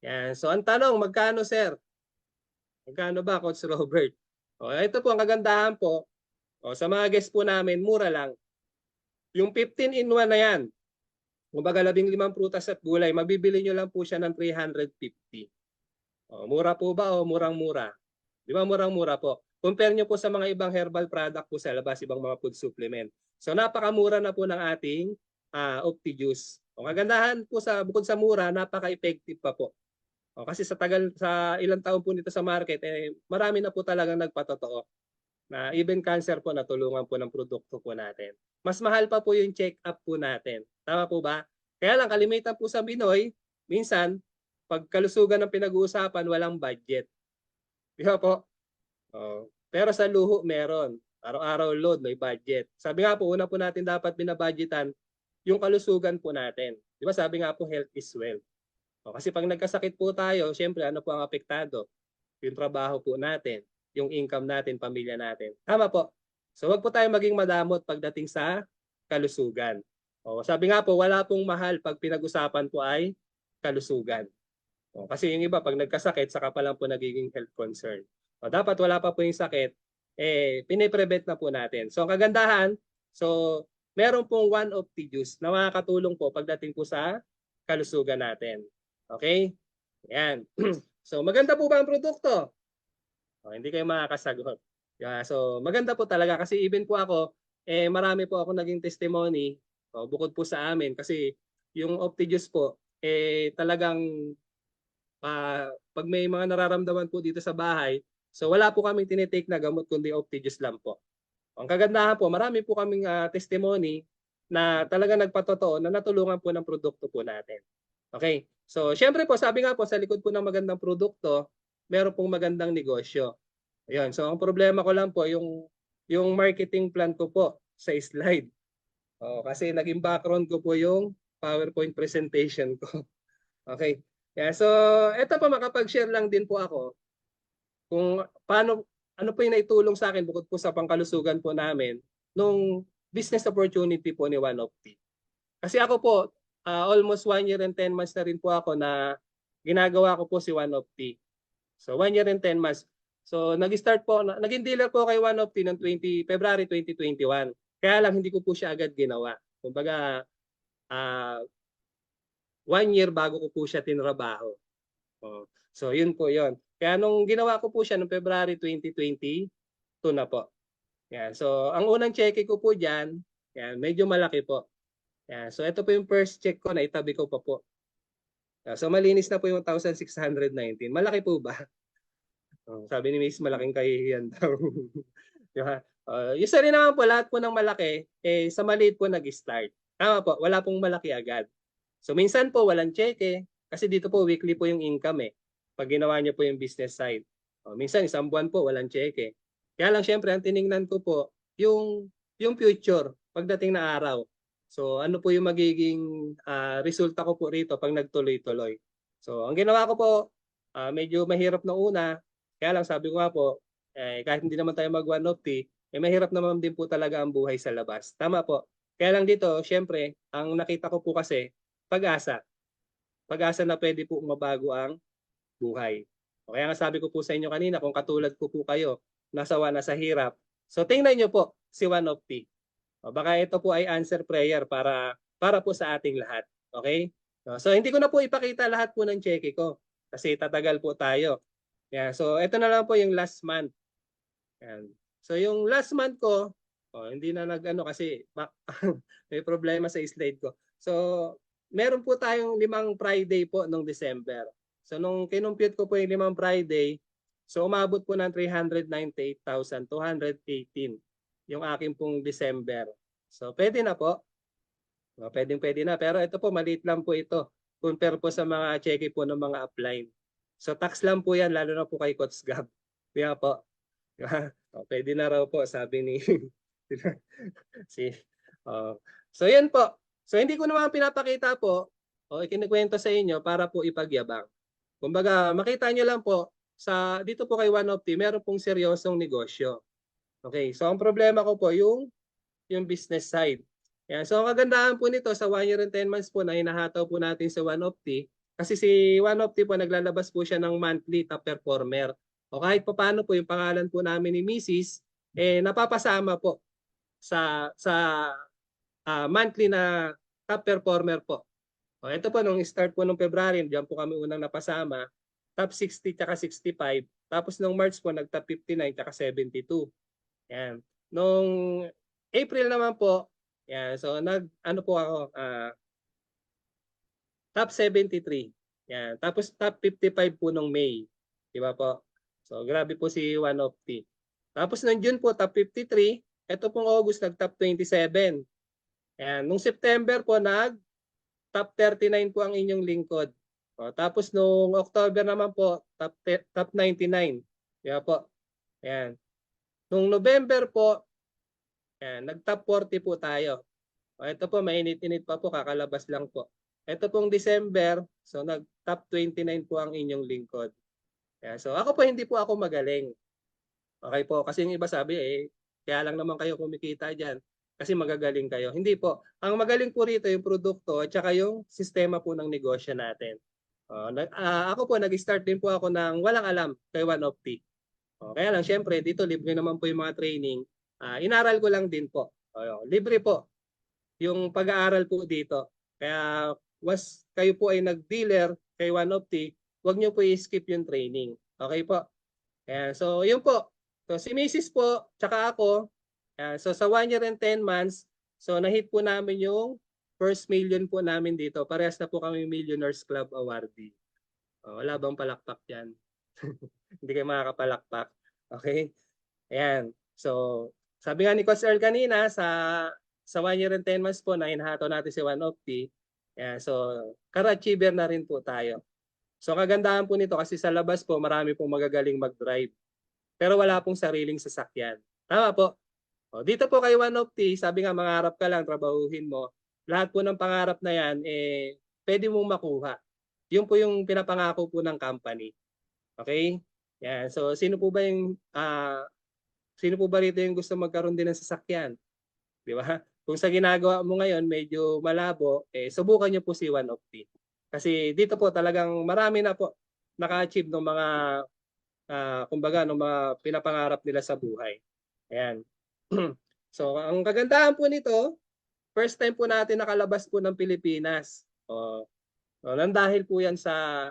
Yan. So ang tanong, magkano sir? Magkano ba, Coach Robert? Ito po ang kagandahan po. Sa mga guests po namin, mura lang. Yung 15-in-1 na yan, kumbaga 15 prutas at gulay, mabibili nyo lang po siya ng 350. Mura po ba o murang-mura? Di ba murang-mura po? Compare nyo po sa mga ibang herbal product po sa labas, ibang mga food supplement. So napakamura na po ng ating Opti-Juice. Kagandahan po bukod sa mura, napaka-effective pa po. Kasi sa ilang taon po nito sa market, marami na po talagang nagpatotoo na even cancer po natulungan po ng produkto po natin. Mas mahal pa po yung check-up po natin. Tama po ba? Kaya lang kalimitan po sa Pinoy, minsan, pag kalusugan ng pinag-uusapan, walang budget. Di ba po? Pero sa luho, meron. Araw-araw load, may budget. Sabi nga po, una po natin dapat binabudgetan yung kalusugan po natin. Di ba sabi nga po, health is wealth. Kasi pag nagkasakit po tayo, syempre ano po ang apektado? Yung trabaho po natin, yung income natin, pamilya natin. Tama po. So wag po tayo maging madamot pagdating sa kalusugan. Sabi nga po, wala pong mahal pag pinag-usapan po ay kalusugan. Kasi yung iba, pag nagkasakit, saka pa lang po nagiging health concern. Dapat wala pa po yung sakit, piniprevent na po natin. So ang kagandahan, so meron pong one of the juice na makakatulong po pagdating po sa kalusugan natin. Okay? Yan. So maganda po ba ang produkto? Hindi kayo makakasagot. Yeah, so maganda po talaga kasi even po ako, marami po ako naging testimony bukod po sa amin kasi yung Optijuice po, talagang pag may mga nararamdaman po dito sa bahay, so wala po kaming tinitake na gamot kundi Optijuice lang po. Ang kagandahan po, marami po kaming testimony na talaga nagpatotoo na natulungan po ng produkto po natin. Okay? So, syempre po, sabi nga po, sa likod po ng magandang produkto, meron pong magandang negosyo. Ayun. So, ang problema ko lang po, yung marketing plan ko po sa slide. Kasi naging background ko po yung PowerPoint presentation ko. Okay. Yeah, so, eto po, makapag-share lang din po ako kung paano, ano po yung naitulong sa akin bukod po sa pangkalusugan po namin nung business opportunity po ni One of T. Kasi ako po, almost 1 year and 10 months na rin po ako na ginagawa ko po si One of T. So 1 year and 10 months. So nag-start po, naging dealer po kay One of T noong February 2021. Kaya lang hindi ko po siya agad ginawa. Kumbaga, 1 year bago ko po siya tinrabaho. So yun po yun. Kaya nung ginawa ko po siya noong February 2022 na po. Yan. So ang unang check ko po diyan, yan, medyo malaki po. Yan. So ito po yung first check ko na itabi ko pa po. So malinis na po yung 1,619. Malaki po ba? Sabi ni Miss, malaking kahihiyan daw. Diba? Isa rin naman po, lahat po ng malaki, sa maliit po nag-start. Tama po, wala pong malaki agad. So minsan po walang cheque, kasi dito po weekly po yung income pag ginawa niyo po yung business side. Minsan isang buwan po walang cheque. Kaya lang syempre ang tiningnan ko po yung future pagdating na araw. So ano po yung magiging resulta ko po rito pag nagtuloy-tuloy. So ang ginawa ko po, medyo mahirap na una, kaya lang sabi ko nga po, kahit hindi naman tayo mag one of T, mahirap naman din po talaga ang buhay sa labas. Tama po. Kaya lang dito, syempre, ang nakita ko po kasi, pag-asa. Pag-asa na pwede po mabago ang buhay. Kaya nga sabi ko po sa inyo kanina, kung katulad ko po kayo, nasawa na sa hirap, so tingnan nyo po si One of T. Baka ito po ay answer prayer para po sa ating lahat. Okay? So hindi ko na po ipakita lahat po ng cheque ko kasi tatagal po tayo. Yeah, so ito na lang po yung last month. Yan. So yung last month ko, hindi na nag-ano kasi may problema sa slide ko. So meron po tayong 5 Friday po nung December. So nung kinumpute ko po yung 5 Friday, so umabot po ng 398,218 yung aking pong December. So pwede na po. Pwede na. Pero ito po, maliit lang po ito. Compare po sa mga cheque po ng mga upline. So tax lang po yan, lalo na po kay Coach Gab. Kaya po. Pwede na raw po, sabi ni si so yan po. So hindi ko naman pinapakita po ikinikwento sa inyo para po ipagyabang. Kumbaga makita nyo lang po dito po kay One of T, meron pong seryosong negosyo. Okay, so ang problema ko po yung business side. Yan. So ang kagandahan po nito sa 1 year and 10 months po na hinahataw po natin sa One of T, kasi si One of T po naglalabas po siya ng monthly top performer. O kahit pa paano po yung pangalan po namin ni Mrs. Napapasama po sa monthly na top performer po. Ito po nung start po nung February, diyan po kami unang napasama, top 60 tsaka 65. Tapos nung March po nag-top 59 tsaka 72. Yan. Nung April naman po, yan, so ano po ako, top 73. Yan. Tapos top 55 po nung May. Di ba po? So grabe po si One of T. Tapos nung June po top 53, ito pong August nag top 27. Yan. Nung September po top 39 po ang inyong lingkod. Tapos nung October naman po top 99. Di ba po? Yan. Nung November po, yan, nag-top 40 po tayo. Ito po, mainit-init pa po, kakalabas lang po. Ito pong December, so nag-top 29 po ang inyong lingkod. Yan, so ako po, hindi po ako magaling. Okay po, kasi yung iba sabi, kaya lang naman kayo kumikita dyan kasi magagaling kayo. Hindi po. Ang magaling po rito yung produkto at saka yung sistema po ng negosyo natin. Ako po, nag-start din po ako ng walang alam kay One of T. Kaya lang, syempre, dito libre naman po yung mga training. Inaral ko lang din po. Libre po. yung pag-aaral po dito. Kaya once kayo po ay nag-dealer kay OneOpti, huwag nyo po i-skip yung training. Okay po? Ayan, so yun po. So si Mrs. po, tsaka ako, ayan, so sa 1 year and 10 months, so na-hit po namin yung first million po namin dito. Parehas na po kami Millionaires Club awardee. Wala bang palakpak dyan? Hindi kayo makakapalakpak. Okay? Ayan. So, sabi nga ni Coach Earl kanina, sa 1 year and 10 months po na hinahato natin si OneOpti, ayan, so, car-achiever na rin po tayo. So, kagandahan po nito kasi sa labas po, marami pong magagaling mag-drive. Pero wala pong sariling sasakyan. Tama po. Dito po kay OneOpti, sabi nga, mangarap ka lang, trabahuhin mo. Lahat po ng pangarap na yan, pwede mong makuha. Yun po yung pinapangako po ng company. Okay? Yan. So, sino po ba rito yung gusto magkaroon din ng sasakyan? Di ba? Kung sa ginagawa mo ngayon medyo malabo, subukan niyo po si OneOpti. Kasi dito po talagang marami na po naka-achieve ng mga kumbaga ng mga pinapangarap nila sa buhay. Ayan. So, ang kagandahan po nito, first time po natin nakalabas po ng Pilipinas. Nang dahil po yan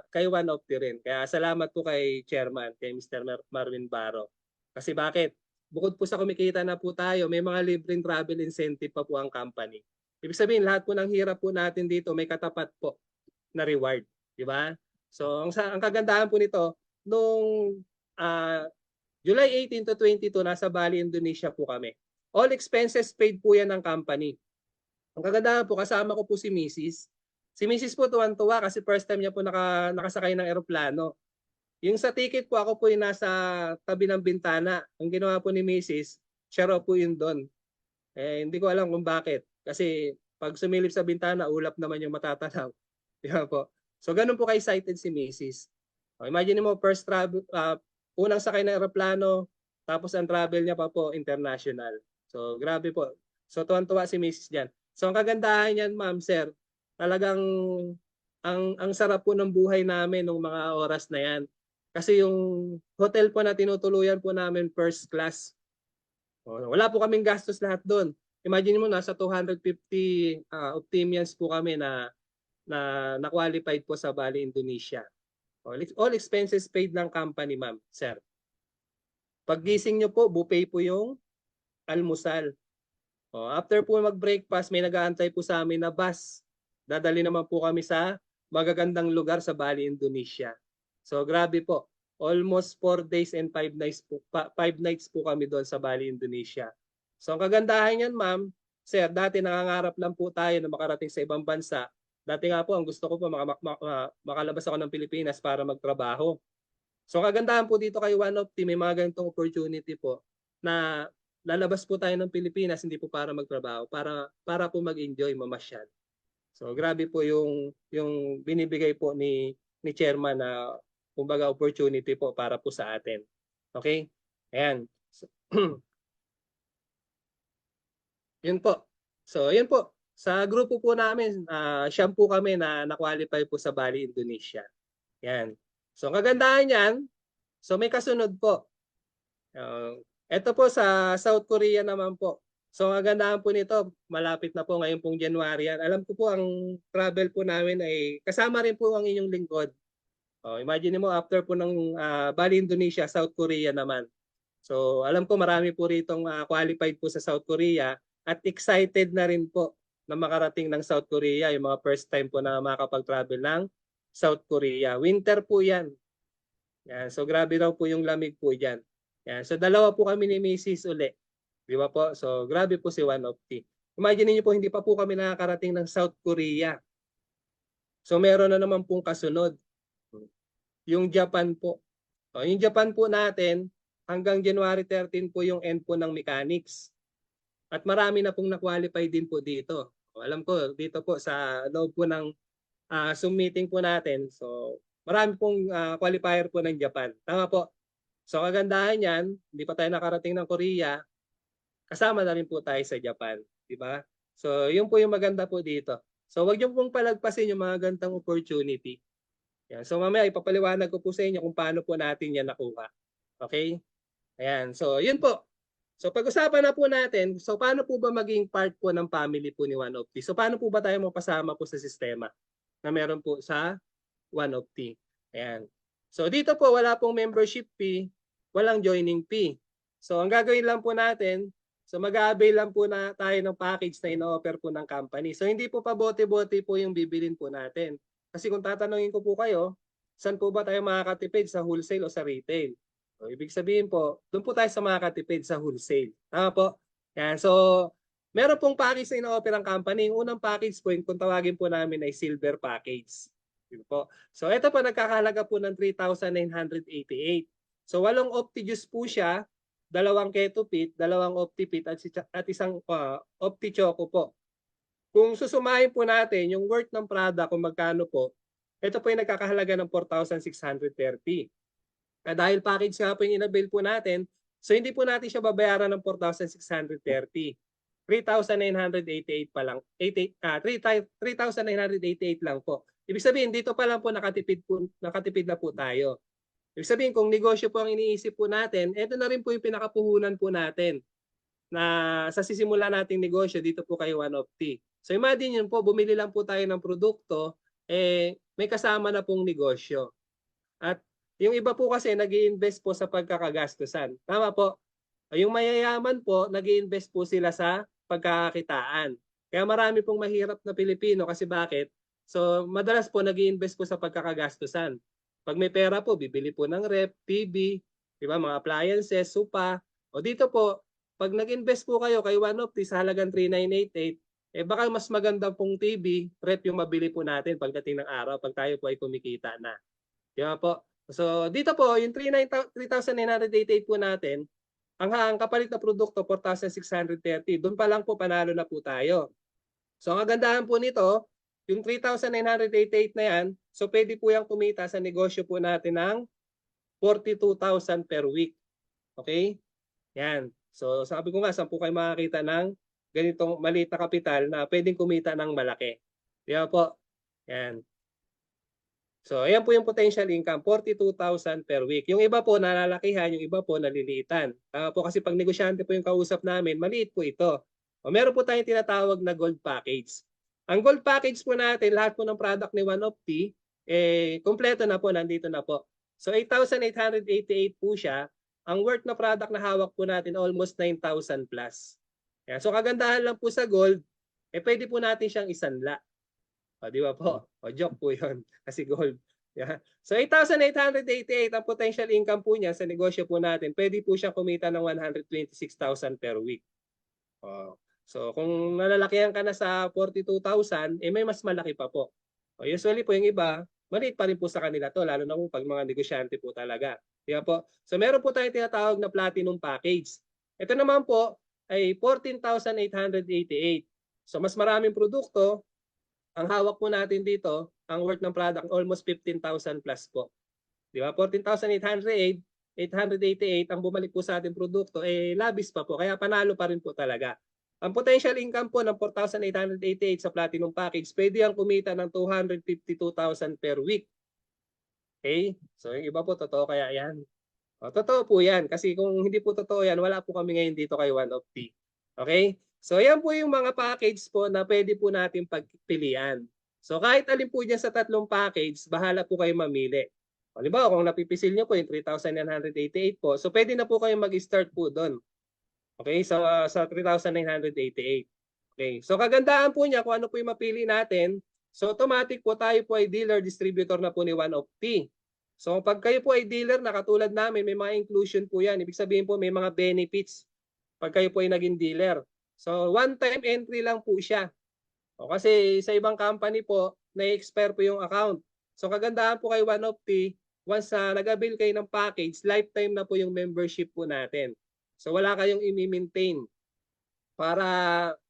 kay OneOpti rin. Kaya salamat po kay Chairman, kay Mr. Marvin Baro. Kasi bakit? Bukod po sa kumikita na po tayo, may mga libreng travel incentive pa po ang company. Ibig sabihin, lahat po ng hirap po natin dito may katapat po na reward. Di ba? So, ang kagandahan po nito, nung July 18 to 22, nasa Bali, Indonesia po kami. All expenses paid po yan ng company. Ang kagandahan po, kasama ko po si Mrs. Si Mrs. po tuwan-tuwa kasi first time niya po nakasakay ng eroplano. Yung sa ticket po, ako po yung nasa tabi ng bintana. Ang ginawa po ni Mrs., siya raw po yun doon. Hindi ko alam kung bakit. Kasi pag sumilip sa bintana, ulap naman yung matatanaw. Di ba po? So ganun po ka-excited si Mrs. Imagine mo, first travel, unang sakay ng eroplano, tapos ang travel niya pa po international. So grabe po. So tuwan-tuwa si Mrs. dyan. So ang kagandahan niyan, ma'am, sir, talagang ang sarap po ng buhay namin nung mga oras na yan. Kasi yung hotel po na tinutuluyan po namin first class. Wala po kaming gastos lahat doon. Imagine mo, nasa 250 Optimians po kami na qualified po sa Bali, Indonesia. All expenses paid ng company, ma'am, sir. Paggising nyo po, buffet po yung almusal. After po mag-breakfast, may nag-aantay po sa amin na bus. Dadali naman po kami sa magagandang lugar sa Bali, Indonesia. So grabe po. Almost 4 days and 5 nights po kami doon sa Bali, Indonesia. So ang kagandahan yan, ma'am, sir, dati nangangarap lang po tayo na makarating sa ibang bansa. Dati nga po, ang gusto ko po makalabas ako ng Pilipinas para magtrabaho. So ang kagandahan po dito kay OneOpti, may mga ganitong opportunity po na lalabas po tayo ng Pilipinas, hindi po para magtrabaho, para po mag-enjoy, mamasyal. So grabe po yung binibigay po ni Chairman na kumbaga opportunity po para po sa atin. Okay? Ayan. So, yun po. So yun po. Sa grupo po namin, siyam po kami na na-qualify po sa Bali, Indonesia. Yan. So ang kagandahan yan, so may kasunod po. Ito po sa South Korea naman po. So ang kagandahan po nito, malapit na po ngayon pong January yan. Alam ko po ang travel po namin ay kasama rin po ang inyong lingkod. Imagine mo after po ng Bali, Indonesia, South Korea naman. So alam ko marami po ritong qualified po sa South Korea at excited na rin po na makarating ng South Korea, yung mga first time po na makapag-travel ng South Korea. Winter po yan. Yan. So grabe raw po yung lamig po dyan. Yan. So dalawa po kami ni Mrs. uli. Di ba po? So grabe po si OneOpti. Imagine niyo po, hindi pa po kami nakakarating ng South Korea. So meron na naman pong kasunod. Yung Japan po. Yung Japan po natin, hanggang January 13 po yung end po ng mechanics. At marami na pong na-qualify din po dito. Alam ko, dito po sa loob po ng Zoom meeting po natin. So marami pong qualifier po ng Japan. Tama po. So kagandahan yan, hindi pa tayo nakarating ng Korea, kasama na rin po tayo sa Japan. Diba? So yun po yung maganda po dito. So wag niyo pong palagpasin yung mga gantang opportunity. Yan. So mamaya ipapaliwanag ko po sa inyo kung paano po natin yan nakuha. Okay? Ayan. So yun po. So pag-usapan na po natin, so paano po ba maging part po ng family po ni OneOpti? So paano po ba tayo mapasama po sa sistema na meron po sa OneOpti? Ayan. So dito po wala pong membership fee, walang joining fee. So ang gagawin lang po natin, so mag-a-avail lang po na tayo ng package na ino-offer po ng company. So hindi po pa bote-bote po yung bibilin po natin. Kasi kung tatanungin ko po kayo, saan po ba tayo makakatipid, sa wholesale o sa retail? So, ibig sabihin po, doon po tayo sa makakatipid sa wholesale. Tama po? Yan. So, meron pong package na ino-offer ang company. Yung unang package po, yung kung tawagin po namin ay silver package. Yun po. So, ito po, nagkakahalaga po ng 3,988. So, 8 OptiJuice po siya, 2 Ketopit, 2 OptiPit at isang OptiChoco po. Kung susumahin po natin yung worth ng product kung magkano po, ito po yung nagkakahalaga ng 4,630. Dahil package nga po yung inabil po natin, so hindi po natin siya babayaran ng 4,630. 3,988 pa lang. 3,988 lang po. Ibig sabihin, dito pa lang po nakatipid na po tayo. Ibig sabihin, kung negosyo po ang iniisip po natin, ito na rin po yung pinakapuhunan po natin na sa sisimula nating negosyo dito po kay OneOpti. So imagine yun po, bumili lang po tayo ng produkto, may kasama na pong negosyo. At yung iba po kasi nag-i-invest po sa pagkakagastusan. Tama po. Yung mayayaman po, nag-i-invest po sila sa pagkakakitaan. Kaya marami pong mahirap na Pilipino kasi bakit? So madalas po nag-i-invest po sa pagkakagastusan. Pag may pera po, bibili po ng rep, TV, di ba, mga appliances, sopa. O dito po, pag nag-invest po kayo kay OneOpti sa halagang 3,988, baka mas maganda pong TV, rep yung mabili po natin pagdating ng araw pag tayo po ay kumikita na. Di ba po? So dito po, yung 3,988 po natin, ang kapalit na produkto, 4,630. Doon pa lang po panalo na po tayo. So ang kagandahan po nito, yung 3,988 na yan, so pwede po yung kumita sa negosyo po natin ng 42,000 per week. Okay? Yan. So sabi ko nga, saan po kayo makakita ng ganitong maliit na kapital na pwedeng kumita ng malaki. Di ba po? Yan. So, ayan po yung potential income, 42,000 per week. Yung iba po nalalakihan, yung iba po naliliitan. Po kasi pag negosyante po yung kausap namin, maliit po ito. O meron po tayong tinatawag na gold package. Ang gold package po natin, lahat po ng product ni OneOpti, kompleto na po, nandito na po. So, 8,888 po siya. Ang worth na product na hawak po natin, almost 9,000 plus. So, kagandahan lang po sa gold, pwede po natin siyang isanla. O, di ba po? O, joke po yun. Kasi gold. Yeah. So, 8,888 ang potential income po niya sa negosyo po natin. Pwede po siya kumita ng 126,000 per week. O, so, kung nalalakihan ka na sa 42,000, may mas malaki pa po. O, usually po yung iba, maliit pa rin po sa kanila to, lalo na po pag mga negosyante po talaga. Di ba po? So, meron po tayong tinatawag na platinum package. Ito naman po ay 14,888. So, mas maraming produkto. Ang hawak po natin dito, ang worth ng product, almost 15,000 plus po. Di ba? 14,888 ang bumalik po sa ating produkto, labis pa po. Kaya panalo pa rin po talaga. Ang potential income po ng 4,888 sa platinum package, pwede ang kumita ng 252,000 per week. Okay? So yung iba po, totoo kaya yan? O, totoo po yan. Kasi kung hindi po totoo yan, wala po kami ngayon dito kay OneOpti. Okay? So yan po yung mga package po na pwede po natin pagpilian. So kahit alin po dyan sa tatlong package, bahala po kayo mamili. Halimbawa, kung napipisil nyo po yung 3,988 po, so pwede na po kayo mag-start po doon. Okay, so, sa 3,988. Okay, so kagandahan po niya kung ano po yung mapili natin. So automatic po tayo po ay dealer distributor na po ni OneOpti. So pag kayo po ay dealer na katulad namin, may mga inclusion po yan. Ibig sabihin po may mga benefits pag kayo po ay naging dealer. So one-time entry lang po siya. O, kasi sa ibang company po, na-expire po yung account. So kagandahan po kay OneOpti, once na nag-avail kayo ng package, lifetime na po yung membership po natin. So wala kayong i-maintain para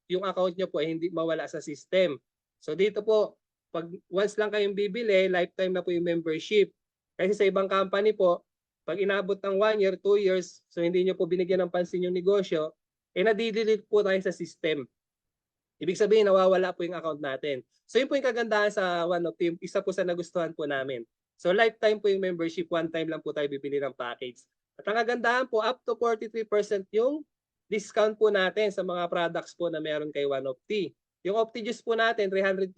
yung account nyo po ay hindi mawala sa system. So dito po, pag once lang kayong bibili, lifetime na po yung membership. Kasi sa ibang company po, pag inabot ng 1 year, 2 years, so hindi nyo po binigyan ng pansin yung negosyo, nadidelete po tayo sa system. Ibig sabihin, nawawala po yung account natin. So yun po yung kagandahan sa OneOpti, isa po sa nagustuhan po namin. So lifetime po yung membership, one time lang po tayo bibili ng package. At ang kagandahan po, up to 43% yung discount po natin sa mga products po na meron kay OneOpti. Yung OptiJuice po natin, 350.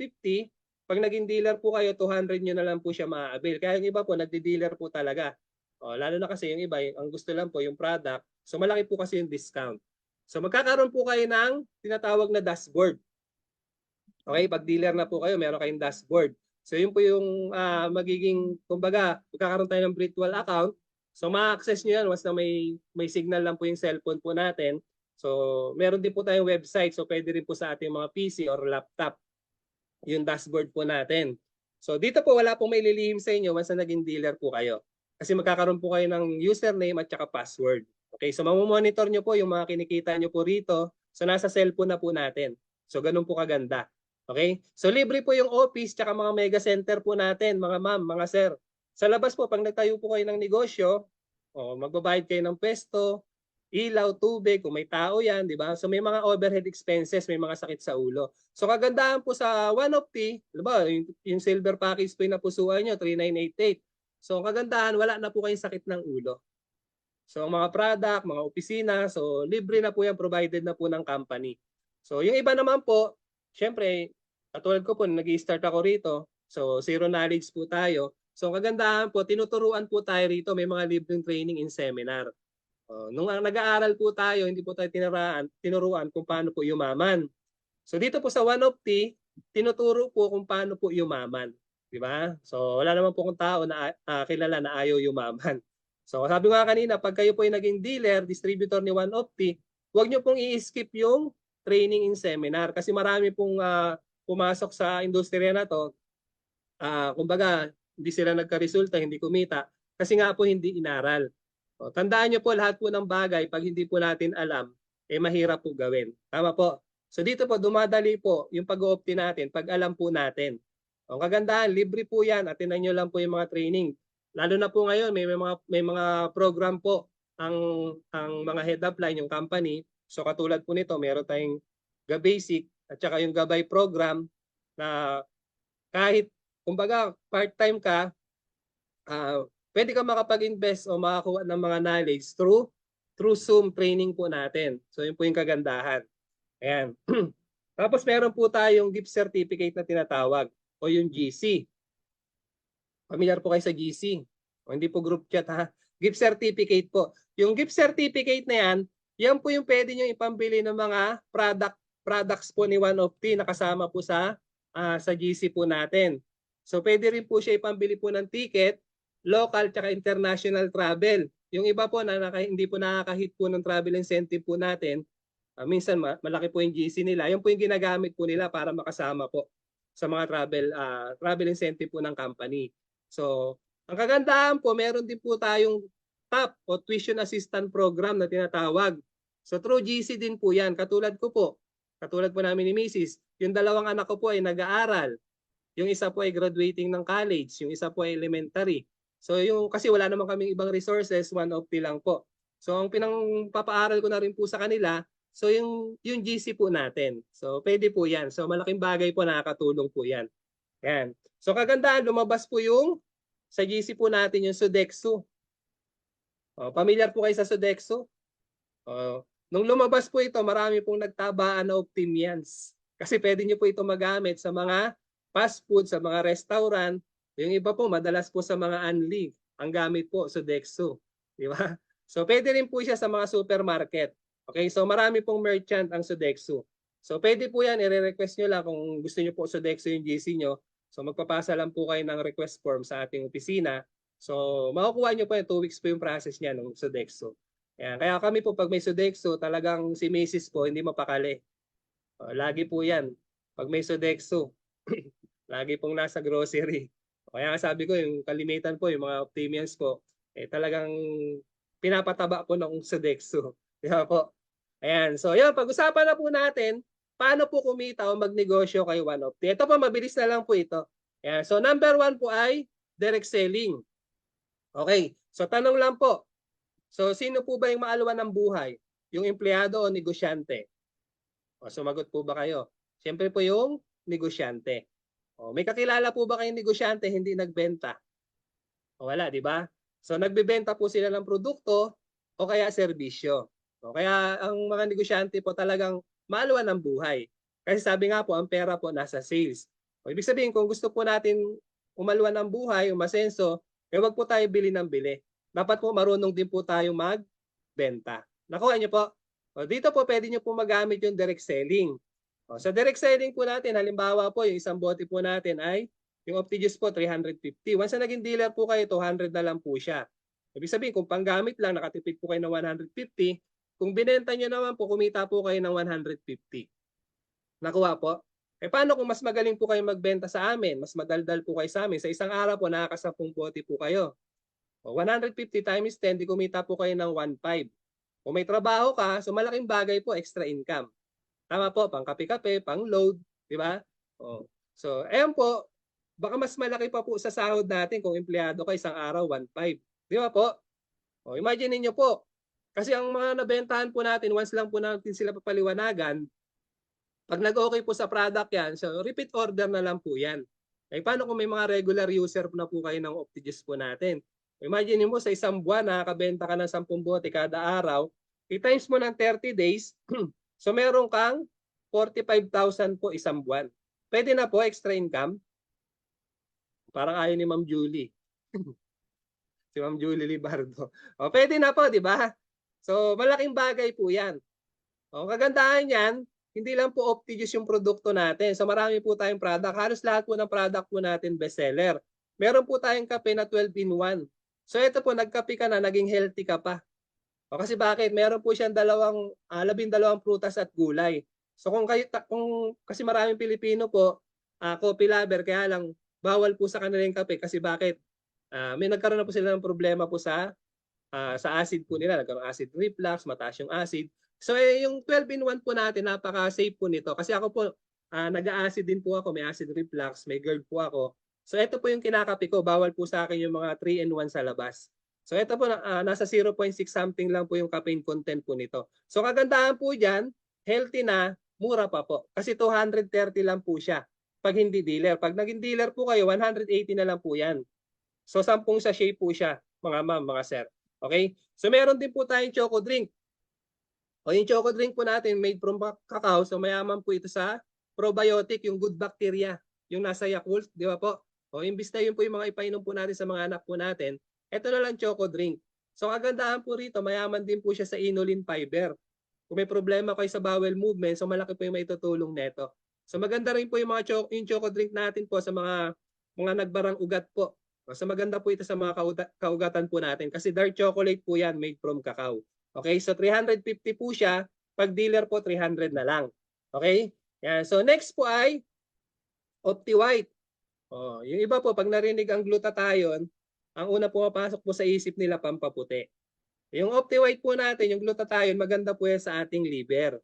Pag naging dealer po kayo, 200 nyo na lang po siya ma-avail. Kaya yung iba po, nagdi-dealer po talaga. Lalo na kasi yung iba, ang gusto lang po yung product. So malaki po kasi yung discount. So magkakaroon po kayo ng tinatawag na dashboard. Okay, pag dealer na po kayo, meron kayong dashboard. So yun po yung magiging, kumbaga, magkakaroon tayo ng virtual account. So ma-access nyo yan once na may signal lang po yung cellphone po natin. So meron din po tayong website. So pwede rin po sa ating mga PC or laptop yung dashboard po natin. So dito po wala pong may lilihim sa inyo once na naging dealer po kayo. Kasi magkakaroon po kayo ng username at saka password. Okay, so mamomonitor nyo po yung mga kinikita nyo po rito. So nasa cellphone na po natin. So ganun po kaganda. Okay? So libre po yung office tsaka mga mega center po natin, mga ma'am, mga sir. Sa labas po, pag nagtayo po kayo ng negosyo, magbabayad kayo ng pwesto, ilaw, tubig, kung may tao yan, di ba? So may mga overhead expenses, may mga sakit sa ulo. So kagandahan po sa OneOpti, diba, yung silver package po yung napusuan nyo, 3988. So ang kagandahan, wala na po kayong sakit ng ulo. So ang mga product, mga opisina, so libre na po yan, provided na po ng company. So yung iba naman po, syempre, katulad ko po, nag-i-start ako rito. So, zero knowledge po tayo. So, ang kagandahan po, tinuturuan po tayo rito. May mga libreng training in seminar. Nung nag-aaral po tayo, hindi po tayo tinuruan kung paano po yumaman. So, dito po sa OneOpti, tinuturo po kung paano po yumaman. Di ba? So, wala naman po kung tao na kilala na ayaw yumaman. So, sabi ko nga kanina, pag kayo po ay naging dealer, distributor ni OneOpti, huwag nyo pong i-skip yung training in seminar kasi marami pong pumasok sa industriya na to, kumbaga hindi sila nagka-resulta, hindi kumita kasi nga po hindi inaral. Tandaan nyo po lahat po ng bagay pag hindi po natin alam, mahirap po gawin. Tama po. So dito po dumadali po yung pag-oopti natin pag alam po natin. Ang kagandahan, libre po yan. Atinan nyo lang po yung mga training. Lalo na po ngayon, may mga program po ang mga head upline, yung company. So katulad po nito, meron tayong Basic at saka yung gabay program na kahit kumbaga part-time ka, pwede ka makapag-invest o makakuha ng mga knowledge through Zoom training po natin. So yun po yung kagandahan. Ayan. Tapos meron po tayong gift certificate na tinatawag o yung GC. Familiar po kayo sa GC? O hindi po group chat ha. Gift certificate po. Yung gift certificate na yan po yung pwede nyo ipambili ng mga products po ni OneOpti na kasama po sa GC po natin. So pwede rin po siya ipambili po ng ticket, local tsaka international travel. Yung iba po na hindi po nakakahit po ng travel incentive po natin, minsan malaki po yung GC nila. Yung po yung ginagamit po nila para makasama po sa mga travel incentive po ng company. So ang kagandahan po, meron din po tayong TAP o Tuition Assistant Program na tinatawag. So through GC din po yan. Katulad po namin ni Mrs. Yung dalawang anak ko po ay nag-aaral. Yung isa po ay graduating ng college. Yung isa po ay elementary. So kasi wala naman kaming ibang resources, OneOpti lang po. So ang pinangpapaaral ko na rin po sa kanila, so yung GC po natin. So pwede po yan. So malaking bagay po, nakakatulong po yan. Yan. So kagandahan, lumabas po yung sa GC po natin yung Sodexo. Familiar po kayo sa Sodexo? Nung lumabas po ito, marami pong nagtabaan na Optimians. Kasi pwede nyo po ito magamit sa mga fast food, sa mga restaurant. Yung iba po, madalas po sa mga unli. Ang gamit po, Sodexo. Di ba? So pwede rin po siya sa mga supermarket. Okay, so marami pong merchant ang Sodexo. So pwede po yan, i-request nyo lang kung gusto nyo po Sodexo yung GC nyo. So magpapasa lang po kayo ng request form sa ating opisina. So makukuha nyo po yung 2 weeks po yung process niya ng Sodexo. Yan. Kaya kami po pag may Sodexo, talagang si Mrs. po hindi mapakali. Lagi po yan. Pag may Sodexo, lagi pong nasa grocery. Kaya sabi ko, yung kalimitan po, yung mga Optimians po, talagang pinapataba po ng Sodexo. Diba po? Ayan. So yan, pag-usapan na po natin, paano po kumita o magnegosyo kay OneOpti. Ito po, mabilis na lang po ito. Ayan. So number 1 po ay direct selling. Okay. So tanong lang po. So sino po ba yung maalawan ng buhay? Yung empleyado o negosyante? Sumagot po ba kayo? Siyempre po yung negosyante. May kakilala po ba kayong negosyante hindi nagbenta? Wala, di ba? So nagbebenta po sila ng produkto o kaya serbisyo. Kaya ang mga negosyante po talagang maluwan ng buhay. Kasi sabi nga po, ang pera po nasa sales. Ibig sabihin, kung gusto po natin umaluwan ng buhay, umasenso, wag po tayo bili ng bili. Dapat po marunong din po tayo magbenta. Nakuha niyo po? Dito po pwede niyo po magamit yung direct selling. Sa direct selling po natin, halimbawa po, yung isang bote po natin ay yung Optijuice po 350. Once na naging dealer po kayo, 200 na lang po siya. Ibig sabihin, kung panggamit lang, nakatipid po kayo ng 150. Kung binenta nyo naman po, kumita po kayo ng 150. Nakuha po? Paano kung mas magaling po kayo magbenta sa amin? Mas madaldal po kayo sa amin. Sa isang araw po, nakakasapung bote po kayo. 150 times 10, di kumita po kayo ng 1.5. Kung may trabaho ka, so malaking bagay po, extra income. Tama po, pang kape-kape, pang load, di ba? So, ayan po, baka mas malaki pa po sa sahod natin kung empleyado ka isang araw, 1.5. Di ba po? Imagine niyo po, kasi ang mga nabentahan po natin, once lang po natin sila papaliwanagan, pag nag-okay po sa product yan, so repeat order na lang po yan. Paano kung may mga regular user na po kayo ng Optijuice po natin? Imagine mo sa isang buwan, nakakabenta ka ng 10 bote kada araw, i-times mo ng 30 days, so meron kang 45,000 po isang buwan. Pwede na po extra income. Parang ayaw ni Ma'am Julie. Si Ma'am Julie Libardo. Pwede na po, di ba? So, malaking bagay po yan. Kagandahan yan, hindi lang po Optijuice yung produkto natin. So, marami po tayong product. Halos lahat po ng product po natin bestseller. Meron po tayong kape na 12-in-1. So, ito po, nagkape ka na, naging healthy ka pa. Kasi bakit? Meron po siyang 12 prutas at gulay. So, kasi maraming Pilipino po, coffee lover, kaya lang, bawal po sa kanila yung kape. Kasi bakit? May nagkaroon na po sila ng problema po sa acid po nila. Nagkaroon acid reflux, mataas yung acid. So yung 12-in-1 po natin, napaka-safe po nito. Kasi ako po, nag-acid din po ako, may acid reflux, may GERD po ako. So ito po yung kinakape ko, bawal po sa akin yung mga 3-in-1 sa labas. So ito po, nasa 0.6 something lang po yung caffeine content po nito. So kagandahan po dyan, healthy na, mura pa po. Kasi 230 lang po siya pag hindi dealer. Pag naging dealer po kayo, 180 na lang po yan. So 10 sachet po siya, mga ma'am, mga sir. Okay? So meron din po tayong choco drink. Yung choco drink po natin made from cacao, so mayaman po ito sa probiotic, yung good bacteria, yung nasa Yakult, di ba po? Imbis na yun po yung mga ipainom po natin sa mga anak po natin, ito na lang choco drink. So kagandahan po rito, mayaman din po siya sa inulin fiber. Kung may problema kayo sa bowel movement, so malaki po yung maitutulong neto. So maganda rin po yung mga yung choco drink natin po sa mga nagbarang ugat po. So maganda po ito sa mga kaugatan po natin kasi dark chocolate po yan made from cacao. Okay, so 350 po siya. Pag dealer po, 300 na lang. Okay? Yan. So next po ay OptiWhite. Yung iba po, pag narinig ang glutathione, ang una pumapasok po sa isip nila, pampaputi. Yung OptiWhite po natin, yung glutathione, maganda po yan sa ating liver.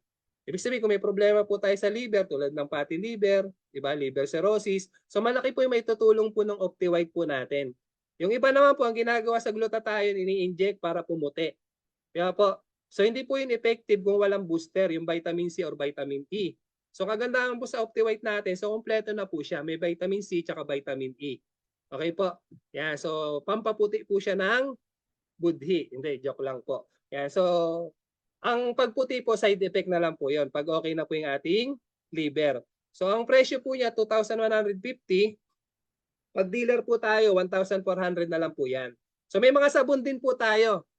Ibig sabihin, kung may problema po tayo sa liver, tulad ng fatty liver, diba, liver cirrhosis, so malaki po yung may tutulong po ng OptiWhite po natin. Yung iba naman po, ang ginagawa sa glutathione, ini-inject para pumuti. Kaya po, so hindi po yun effective kung walang booster, yung vitamin C or vitamin E. So kagandahan po sa OptiWhite natin, so kompleto na po siya. May vitamin C at vitamin E. Okay po? Yan, so pampaputi po siya ng budhi. Hindi, joke lang po. Yan, so ang pagputi po, side effect na lang po yun. Pag okay na po yung ating liver. So ang presyo po niya, 2,150. Pag dealer po tayo, 1,400 na lang po yan. So may mga sabon din po tayo.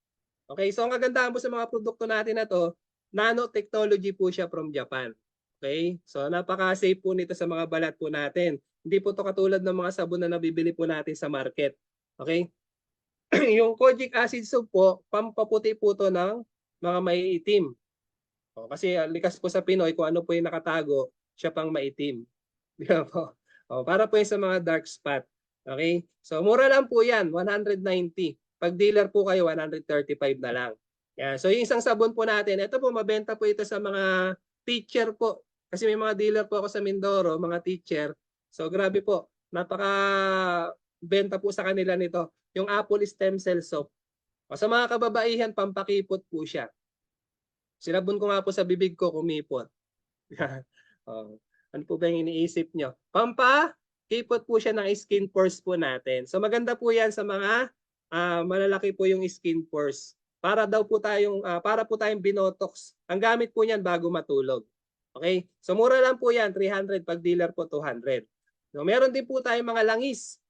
Okay, so ang kagandahan po sa mga produkto natin na to, nanotechnology po siya from Japan. Okay, so napaka-safe po nito sa mga balat po natin. Hindi po to katulad ng mga sabon na nabibili po natin sa market. Okay, yung kojic acid soap po, pampaputi po to ng mga maiitim. Kasi likas po sa Pinoy, kung ano po yung nakatago, siya pang maitim. Di ba po? Para po yung sa mga dark spot. Okay, so mura lang po yan, 190. Pag dealer po kayo, 135 na lang. Yan. So yung isang sabon po natin, ito po, mabenta po ito sa mga teacher po. Kasi may mga dealer po ako sa Mindoro, mga teacher. So grabe po, napaka benta po sa kanila nito. Yung Apple Stem Cell Soap. Sa mga kababaihan, pampakipot po siya. Sinabon ko nga po sa bibig ko, kumipot. Ano po ba yung iniisip nyo? Pampakipot po siya ng skin pores po natin. So maganda po yan sa mga malalaki po yung skin pores. para po tayong binotox. Ang gamit po niyan bago matulog. Okay? So mura lang po yan, 300 pag dealer po 200. So meron din po tayong mga langis.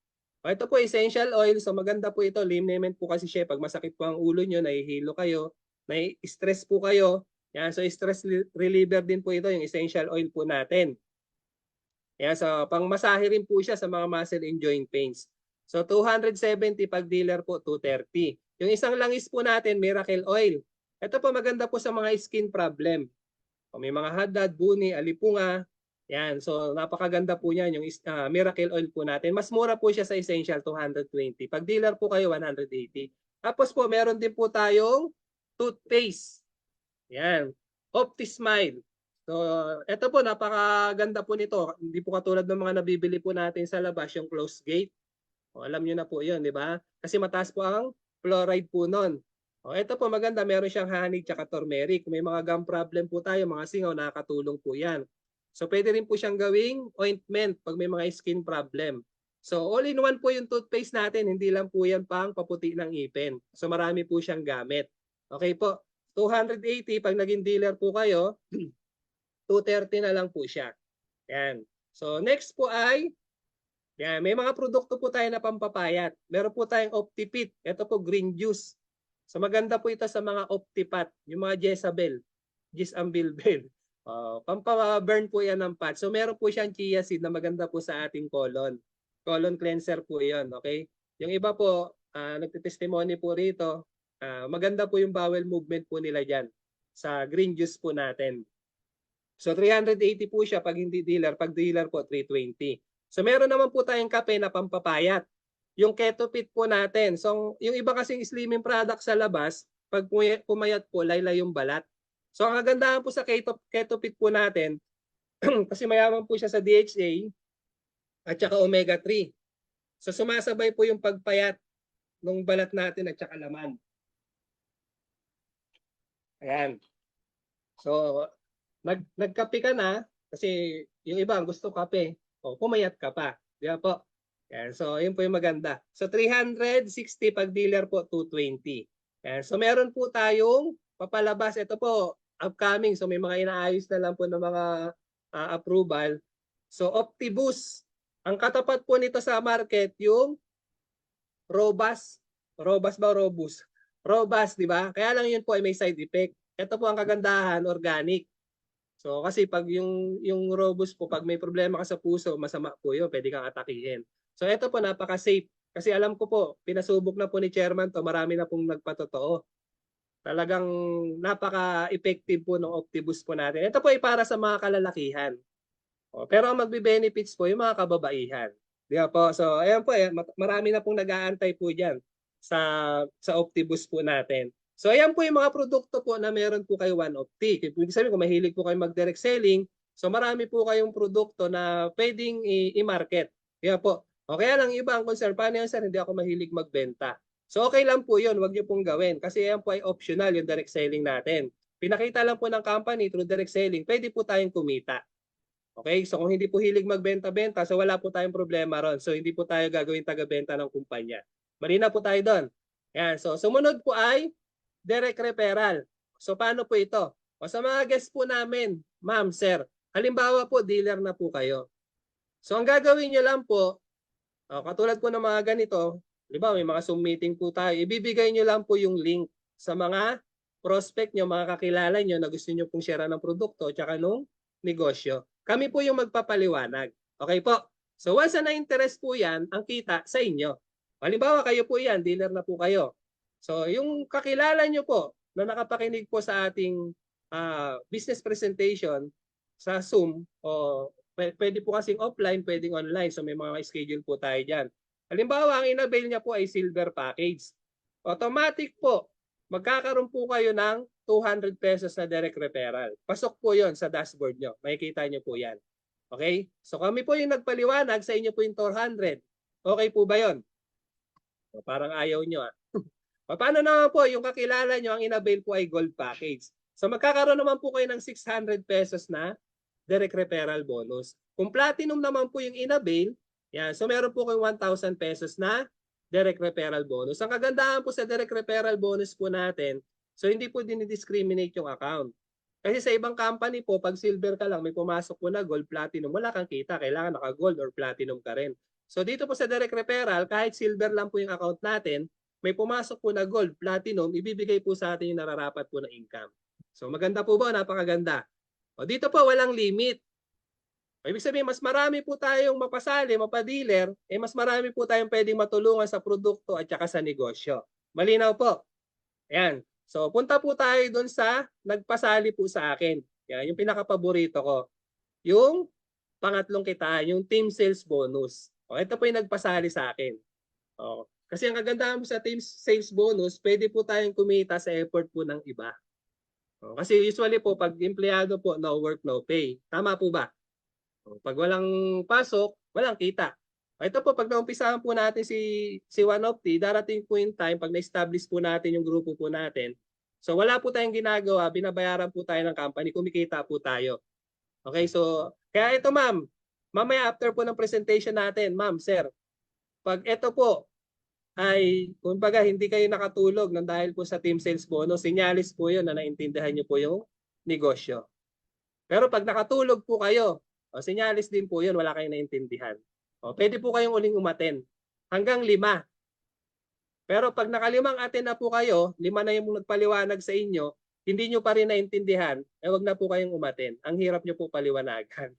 O, ito po essential oil. So maganda po ito, liniment po kasi siya pag masakit po ang ulo niyo, nahihilo kayo, stress po kayo. Yan, so stress reliever din po ito, yung essential oil po natin. Yan, so pangmasahe rin po siya sa mga muscle and joint pains. So 270 pag dealer po 230. Yung isang langis po natin, miracle oil. Ito po maganda po sa mga skin problem. O may mga hadad, buni, alipunga. Yan, so napakaganda po niyan yung miracle oil po natin. Mas mura po siya sa essential 220. Pag dealer po kayo 180. Tapos po meron din po tayong toothpaste. Yan. OptiSmile. So, ito po, napakaganda po nito. Hindi po katulad ng mga nabibili po natin sa labas, yung closed gate. O, alam nyo na po yun, di ba? Kasi mataas po ang fluoride po nun. O, ito po, maganda. Meron siyang honey tsaka turmeric. Kung may mga gum problem po tayo, mga singaw, nakakatulong po yan. So, pwede rin po siyang gawing ointment pag may mga skin problem. So, all-in-one po yung toothpaste natin. Hindi lang po yan pang paputi ng ipin. So, marami po siyang gamit. Okay po. 280 pag naging dealer po kayo, 230 na lang po siya. Yan. So next po ay yan, may mga produkto po tayo na pampapayat. Meron po tayong Optipit. Ito po green juice. So maganda po ito sa mga Optipat, yung mga Jezabel, Jezambilbel. Pampaburn po yan ng fat. So meron po siyang chia seed na maganda po sa ating colon. Colon cleanser po 'yon, okay? Yung iba po, nagte-testimony po rito. Maganda po yung bowel movement po nila dyan sa green juice po natin. So 380 po siya pag hindi dealer. Pag dealer po 320. So meron naman po tayong kape na pampapayat. Yung Ketofit po natin. So yung iba kasing slimming product sa labas, pag pumayat po, laylay yung balat. So ang kagandahan po sa Ketofit po natin, kasi mayaman po siya sa DHA at saka omega-3. So sumasabay po yung pagpayat ng balat natin at saka laman. Ayan. So, nagkape ka na kasi yung iba gusto kape. O, pumayat ka pa. Di ba po? Ayan. So, yun po yung maganda. So, 360 pag dealer po, 220. Ayan. So, meron po tayong papalabas. Ito po, upcoming. So, may mga inaayos na lang po ng mga approval. So, Optibus. Ang katapat po nito sa market, yung Robust. Robust ba o Robust? Robust, di ba? Kaya lang yun po ay may side effect. Ito po ang kagandahan, organic. So kasi pag yung robust po, pag may problema ka sa puso, masama po yun, pwede kang atakihin. So ito po napaka-safe. Kasi alam ko po, pinasubok na po ni Chairman to, marami na pong nagpatotoo. Talagang napaka-effective po ng Optibus po natin. Ito po ay para sa mga kalalakihan. Pero ang magbe-benefits po yung mga kababaihan. Di ba po? So ayan po, marami na pong nag-aantay po dyan sa Optibus po natin. So ayan po yung mga produkto po na meron po kayo One Opti. Ibig sabihin kung mahilig po kayo mag-direct selling, so marami po kayong produkto na pwedeng i-market. Kaya po, o kaya lang iba ang concern, paano yan sir, hindi ako mahilig magbenta. So okay lang po yun, wag niyo pong gawin. Kasi yan po ay optional yung direct selling natin. Pinakita lang po ng company through direct selling, pwede po tayong kumita. Okay, so kung hindi po hilig magbenta-benta, so wala po tayong problema ron. So hindi po tayo gagawin taga-benta ng kumpanya. Marina po tayo doon. Yan, so sumunod po ay direct referral. So paano po ito? O sa mga guests po namin, ma'am, sir, halimbawa po dealer na po kayo. So ang gagawin nyo lang po, katulad po ng mga ganito, di ba may mga Zoom meeting po tayo, ibibigay nyo lang po yung link sa mga prospect nyo, mga kakilala nyo na gusto nyo pong share ng produkto tsaka nung negosyo. Kami po yung magpapaliwanag. Okay po? So once na na-interest po yan, ang kita sa inyo. Halimbawa kayo po yan, dealer na po kayo. So yung kakilala nyo po na nakapakinig po sa ating business presentation sa Zoom, o pwede po kasing offline, pwedeng online. So may mga schedule po tayo dyan. Halimbawa, ang in-avail niya po ay silver package. Automatic po, magkakaroon po kayo ng 200 pesos na direct referral. Pasok po yon sa dashboard nyo. Makikita nyo po yan. Okay? So kami po yung nagpaliwanag, sa inyo po yung 400. Okay po ba yon? So, parang ayaw nyo Paano naman po yung kakilala nyo, ang in-avail po ay gold package. So magkakaroon naman po kayo ng 600 pesos na direct referral bonus. Kung platinum naman po yung in-avail, yan, so meron po kayong 1,000 pesos na direct referral bonus. Ang kagandahan po sa direct referral bonus po natin, so hindi po dinidiscriminate yung account. Kasi sa ibang company po, pag silver ka lang, may pumasok po na gold, platinum, wala kang kita. Kailangan naka-gold or platinum ka rin. So dito po sa direct referral, kahit silver lang po yung account natin, may pumasok po na gold, platinum, ibibigay po sa atin yung nararapat po na income. So maganda po ba? Napakaganda. O dito po, walang limit. Ibig sabihin, mas marami po tayong mapasali, mapadealer, mas marami po tayong pwedeng matulungan sa produkto at saka sa negosyo. Malinaw po. Ayan. So, punta po tayo doon sa nagpasali po sa akin. Yan, yung pinaka-paborito ko. Yung pangatlong kitaan, yung team sales bonus. O, ito po yung nagpasali sa akin. O, kasi ang kagandahan po sa team sales bonus, pwede po tayong kumita sa effort po ng iba. O, kasi usually po, pag empleyado po, no work, no pay. Tama po ba? O, pag walang pasok, walang kita. Ito po, pag naumpisahan po natin si OneOpti, darating po yung time, pag na-establish po natin yung grupo po natin, so wala po tayong ginagawa, binabayaran po tayo ng company, kumikita po tayo. Okay, so, kaya ito ma'am, mamaya after po ng presentation natin, ma'am, sir, pag ito po ay, kumbaga, hindi kayo nakatulog nang dahil po sa team sales bonus, sinyalis po yun na naintindihan nyo po yung negosyo. Pero pag nakatulog po kayo, sinyalis din po yun, wala kayong naintindihan. Pwede po kayong uling umaten hanggang 5. Pero pag nakalimang aten na po kayo, 5 na yung nagpaliwanag sa inyo, hindi nyo pa rin naintindihan, wag na po kayong umaten. Ang hirap nyo po paliwanagan.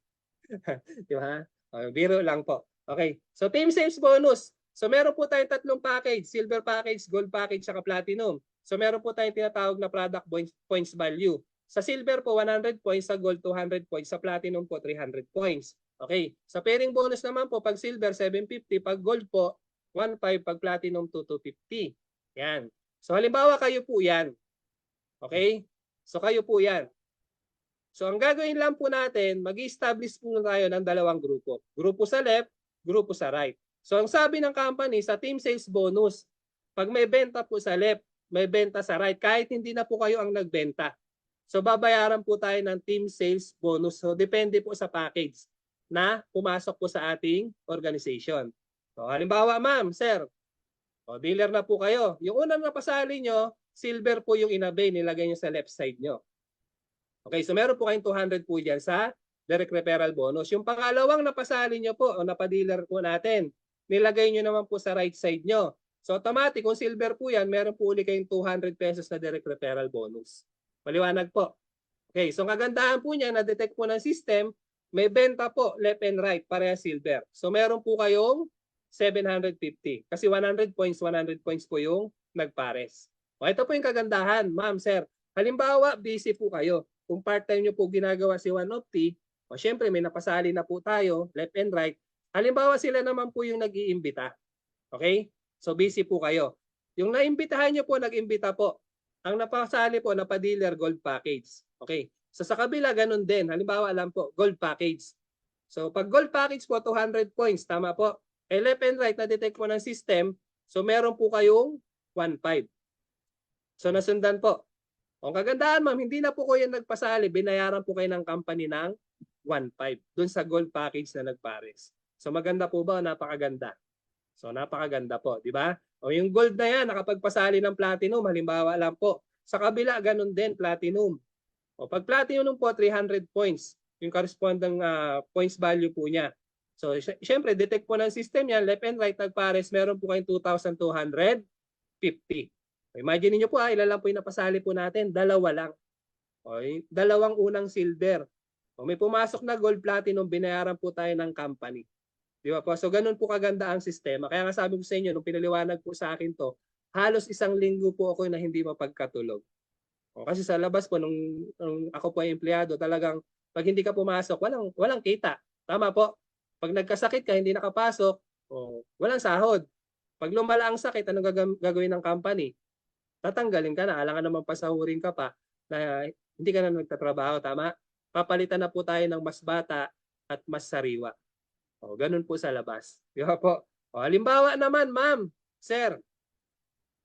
Di ba? Biro lang po. Okay. So team sales bonus. So meron po tayong 3 package, silver package, gold package, saka platinum. So meron po tayong tinatawag na product points value. Sa silver po 100 points, sa gold 200 points, sa platinum po 300 points. Okay. Sa pairing bonus naman po, pag silver 750, pag gold po 1.5, pag platinum 250. Yan. So halimbawa kayo po yan. Okay? So kayo po yan. So ang gagawin lang po natin, mag-establish po tayo ng 2 grupo. Grupo sa left, grupo sa right. So ang sabi ng company sa team sales bonus, pag may benta po sa left, may benta sa right, kahit hindi na po kayo ang nagbenta. So babayaran po tayo ng team sales bonus. So depende po sa package na pumasok po sa ating organization. So halimbawa ma'am, sir, dealer na po kayo. Yung unang napasali nyo, silver po yung inabay, nilagay nyo sa left side nyo. Okay, so meron po kayong 200 po dyan sa direct referral bonus. Yung pangalawang napasali nyo po o napadealer po natin, nilagay nyo naman po sa right side nyo. So automatic, kung silver po yan, meron po ulit kayong 200 pesos na direct referral bonus. Maliwanag po. Okay, so ang kagandahan po niya, na-detect po ng system, may benta po left and right, pareha silver. So meron po kayong 750. Kasi 100 points po yung nagpares. O ito po yung kagandahan, ma'am, sir. Halimbawa, busy po kayo. Kung part-time nyo po ginagawa si OneOpti, o syempre may napasali na po tayo, left and right. Halimbawa sila naman po yung nag-iimbita. Okay? So busy po kayo. Yung naimbitahan nyo po, nag-imbita po. Ang napasali po, napadealer gold package. Okay? So sa kabila, ganun din. Halimbawa lang po, gold package. So pag gold package po, 200 points. Tama po. Left and right, na-detect po ng system. So meron po kayong 1.5. So nasundan po. Ang kagandahan ma'am, hindi na po kayo nagpasali. Binayaran po kayo ng company ng 1.5 dun sa gold package na nagpares. So maganda po ba? Napakaganda. So napakaganda po, di ba? O yung gold na yan, nakapagpasali ng platinum, halimbawa lang po. Sa kabila, ganun din, platinum. O pag platinum po, 300 points. Yung corresponding points value po niya. So syempre, detect po ng system yan, left and right, nagpares, meron po kayong 2,250. Imagine niyo po, ilan lang po yung napasali po natin? 2 lang. O, 2 unang silver. O may pumasok na gold, platinum, binayaran po tayo ng company. Di ba po? So ganun po kaganda ang sistema. Kaya nga sabi ko sa inyo, nung pinaliwanag po sa akin to, halos 1 linggo po ako na hindi mapagkatulog. O, kasi sa labas po, nung ako po ay empleyado, talagang pag hindi ka pumasok, walang kita. Tama po. Pag nagkasakit ka, hindi nakapasok, walang sahod. Pag lumala ang sakit, anong gagawin ng company? Tatanggalin ka na, alangan naman pasahurin ka pa na hindi ka na nagtatrabaho, tama? Papalitan na po tayo ng mas bata at mas sariwa. Ganun po sa labas. Di ba po? Halimbawa naman, ma'am, sir,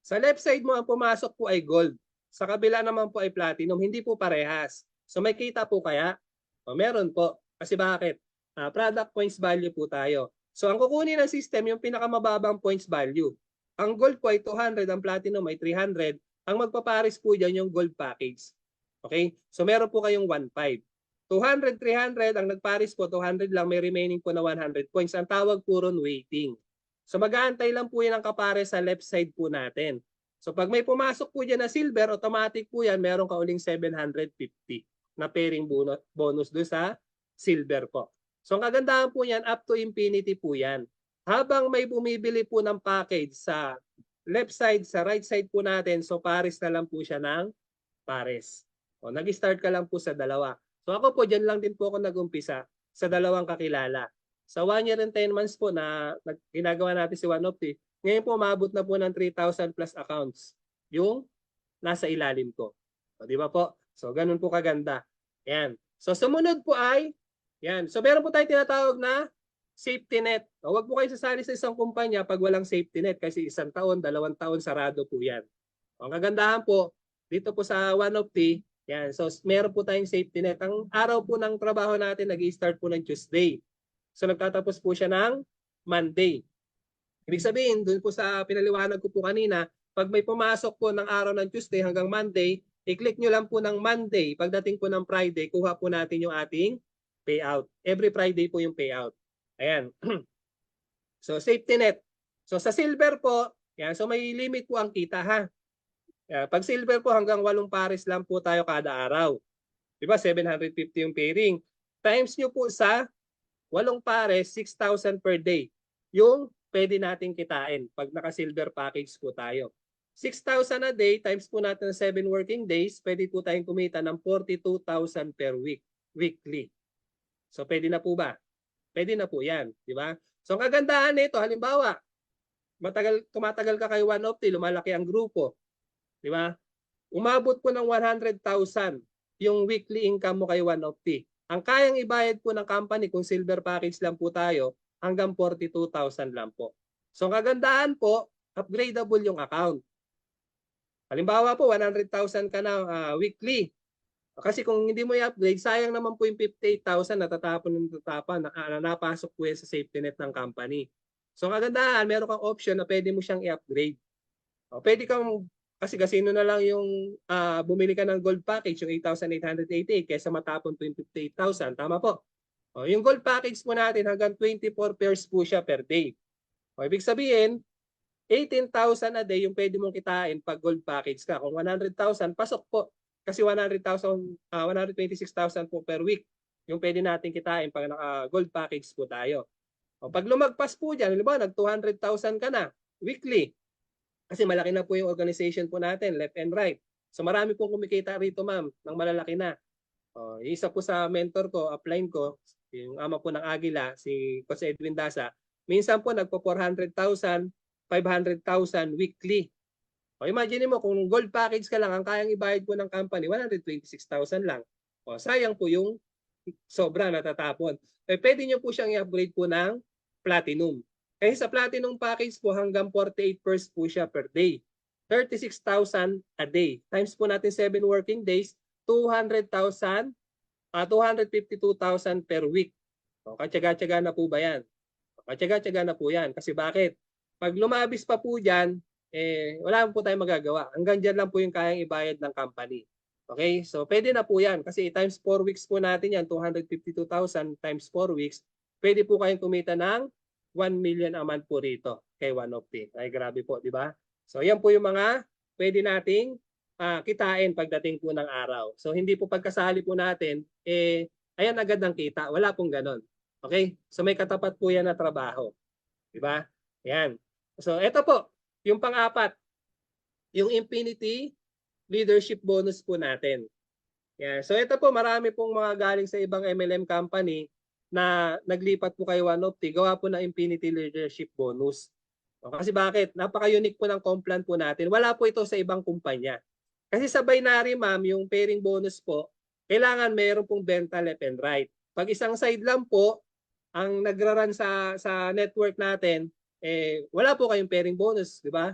sa left side mo ang pumasok po ay gold. Sa kabila naman po ay platinum, hindi po parehas. So may kita po kaya? Meron po. Kasi bakit? Product points value po tayo. So ang kukunin ng system, yung pinakamababang points value. ang gold po ay 200, ang platinum ay 300. Ang magpapares po dyan yung gold package. Okay? So meron po kayong 1.5. 200, 300, ang nagpares po 200 lang, may remaining po na 100 points. Ang tawag po ron waiting. So mag-aantay lang po yan ang kapare sa left side po natin. So pag may pumasok po dyan na silver, automatic po yan, meron ka uling 750 na pairing bonus doon sa silver po. So ang kagandahan po yan, up to infinity po yan. Habang may bumibili po ng package sa left side, sa right side po natin, so pares na lang po siya ng pares. O, nag-start ka lang po sa dalawa. So ako po, dyan lang din po ako nag-umpisa sa dalawang kakilala. Sa 1 year and 10 months po na ginagawa natin si OneOpti, ngayon po umabot na po ng 3,000 plus accounts yung nasa ilalim ko. O, di ba po? So ganun po kaganda. Yan. So sumunod po ay, yan. So meron po tayong tinatawag na safety net. O, huwag po kayo sasali sa isang kumpanya pag walang safety net kasi 1 taon, 2 taon, sarado po yan. O, ang kagandahan po, dito po sa OneOpti, yan. So meron po tayong safety net. Ang araw po ng trabaho natin, nag-i-start po ng Tuesday. So nagtatapos po siya ng Monday. Ibig sabihin, dun po sa pinaliwanag ko po kanina, pag may pumasok po ng araw ng Tuesday hanggang Monday, i-click nyo lang po ng Monday. Pagdating po ng Friday, kuha po natin yung ating payout. Every Friday po yung payout. Ayan. So safety net. So sa silver po, yan, so may limit po ang kita ha. Pag silver po hanggang 8 pares lang po tayo kada araw. Diba 750 yung pairing. Times nyo po sa 8 pares, 6,000 per day. Yung pwede nating kitain pag naka-silver package po tayo. 6,000 a day times po natin 7 working days, pwede po tayong kumita ng 42,000 per week, weekly. So pwede na po ba? Pwede na po yan, di ba? So ang kagandahan nito, halimbawa, tumatagal ka kay OneOpti, lumalaki ang grupo, di ba? Umabot po ng 100,000 yung weekly income mo kay OneOpti. Ang kayang ibayad po ng company kung silver package lang po tayo, hanggang 42,000 lang po. So ang kagandahan po, upgradable yung account. Halimbawa po, 100,000 ka na weekly. Kasi kung hindi mo i-upgrade, sayang naman po yung 58,000 natatapon na napasok po yan sa safety net ng company. So ang kagandahan, meron kang option na pwede mo siyang i-upgrade. Pwede kang, kasi kasino na lang yung bumili ka ng gold package, yung 8,888 kaysa matapon po yung 58,000. Tama po. Yung gold package po natin hanggang 24 pairs po siya per day. Ibig sabihin, 18,000 a day yung pwede mong kitain pag gold package ka. Kung 100,000, pasok po. Kasi 126,000 po per week yung pwede natin kitain pag naka-gold package po tayo. Pag lumagpas po dyan, halimbawa, nag-200,000 ka na weekly. Kasi malaki na po yung organization po natin, left and right. So marami pong kumikita rito, ma'am, ng malalaki na. Isa po sa mentor ko, upline ko, yung ama po ng Agila, si Coach Edwin Dasa, minsan po nagpo 400,000, 500,000 weekly. Imagine mo kung gold package ka lang, ang kayang ibayad po ng company, 126,000 lang. Sayang po yung sobra natatapon. Pwede nyo po siyang i-upgrade po ng platinum. Kasi sa platinum package po hanggang 48 pairs po siya per day. 36,000 a day. Times po natin 7 working days, 200,000, 252,000 per week. Katyaga-tyaga na po ba yan? Katyaga-tyaga na po yan. Kasi bakit? Pag lumabis pa po dyan, wala po tayong magagawa. Hanggang dyan lang po yung kayang ibayad ng company. Okay? So, pwede na po yan. Kasi times 4 weeks po natin yan, 252,000 times 4 weeks, pwede po kayong kumita ng 1 million a month po rito kay OneOpti. Ay, grabe po, di ba? So, yan po yung mga pwede nating kitain pagdating po ng araw. So, hindi po pagkasali po natin, ayan agad ang kita. Wala pong ganon. Okay? So, may katapat po yan na trabaho. Di ba? Yan. So, ito po, yung pang-apat, yung Infinity Leadership Bonus po natin. Yan. So, ito po, marami pong mga galing sa ibang MLM company na naglipat po kay OneOpti, gawa po ng Infinity Leadership Bonus. Kasi bakit? Napaka-unique po ng Complan po natin. Wala po ito sa ibang kumpanya. Kasi sa binary, ma'am, yung pairing bonus po, kailangan mayroon pong benta left and right. Pag isang side lang po, ang nagra-run sa network natin, wala po kayong pairing bonus, di ba?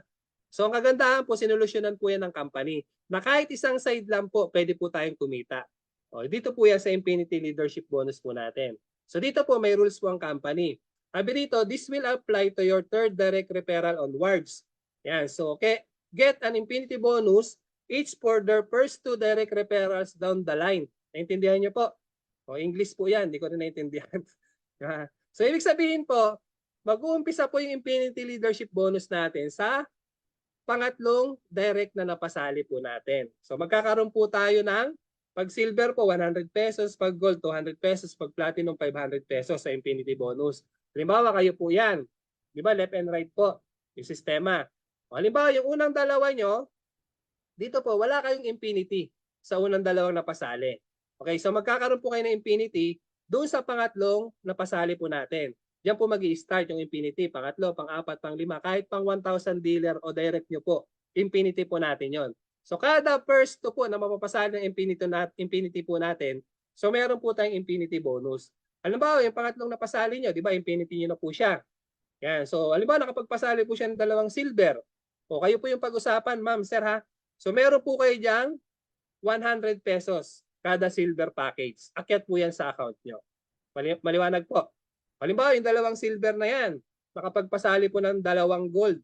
So ang kagandahan po, sinolusyonan po yan ng company na kahit isang side lang po, pwede po tayong kumita. Dito po yan sa Infinity Leadership Bonus po natin. So dito po may rules po ang company. Sabi dito, this will apply to your third direct referral onwards. Yan. So, get an infinity bonus each for their first 2 direct referrals down the line. Naintindihan niyo po? O, English po yan. Hindi ko na naintindihan. So, ibig sabihin po, mag-uumpisa po yung infinity leadership bonus natin sa pangatlong direct na napasali po natin. So, magkakaroon po tayo ng pag silver po 100 pesos, pag gold 200 pesos, pag platinum 500 pesos sa infinity bonus. Halimbawa kayo po yan. Di ba? Left and right po yung sistema. O, halimbawa yung unang dalawa nyo, dito po wala kayong infinity sa unang dalawang napasali. Okay, so magkakaroon po kayo ng infinity doon sa pangatlong napasali po natin. Diyan po mag-i-start yung infinity. Pangatlo, pang-apat, pang-lima, kahit pang 1,000 dealer o direct nyo po. Infinity po natin yon. So kada first to po na mapapasali ng infinity po natin, so meron po tayong infinity bonus. Halimbawa, yung pangatlong napasali nyo, di ba, infinity nyo na po siya. Yan. So, halimbawa, nakapagpasali po siya ng dalawang silver. O kayo po yung pag-usapan, ma'am, sir ha. So, meron po kayo diyang 100 pesos kada silver package. Akyat po yan sa account nyo. Maliwanag po. Halimbawa, yung dalawang silver na yan, nakapagpasali po ng dalawang gold.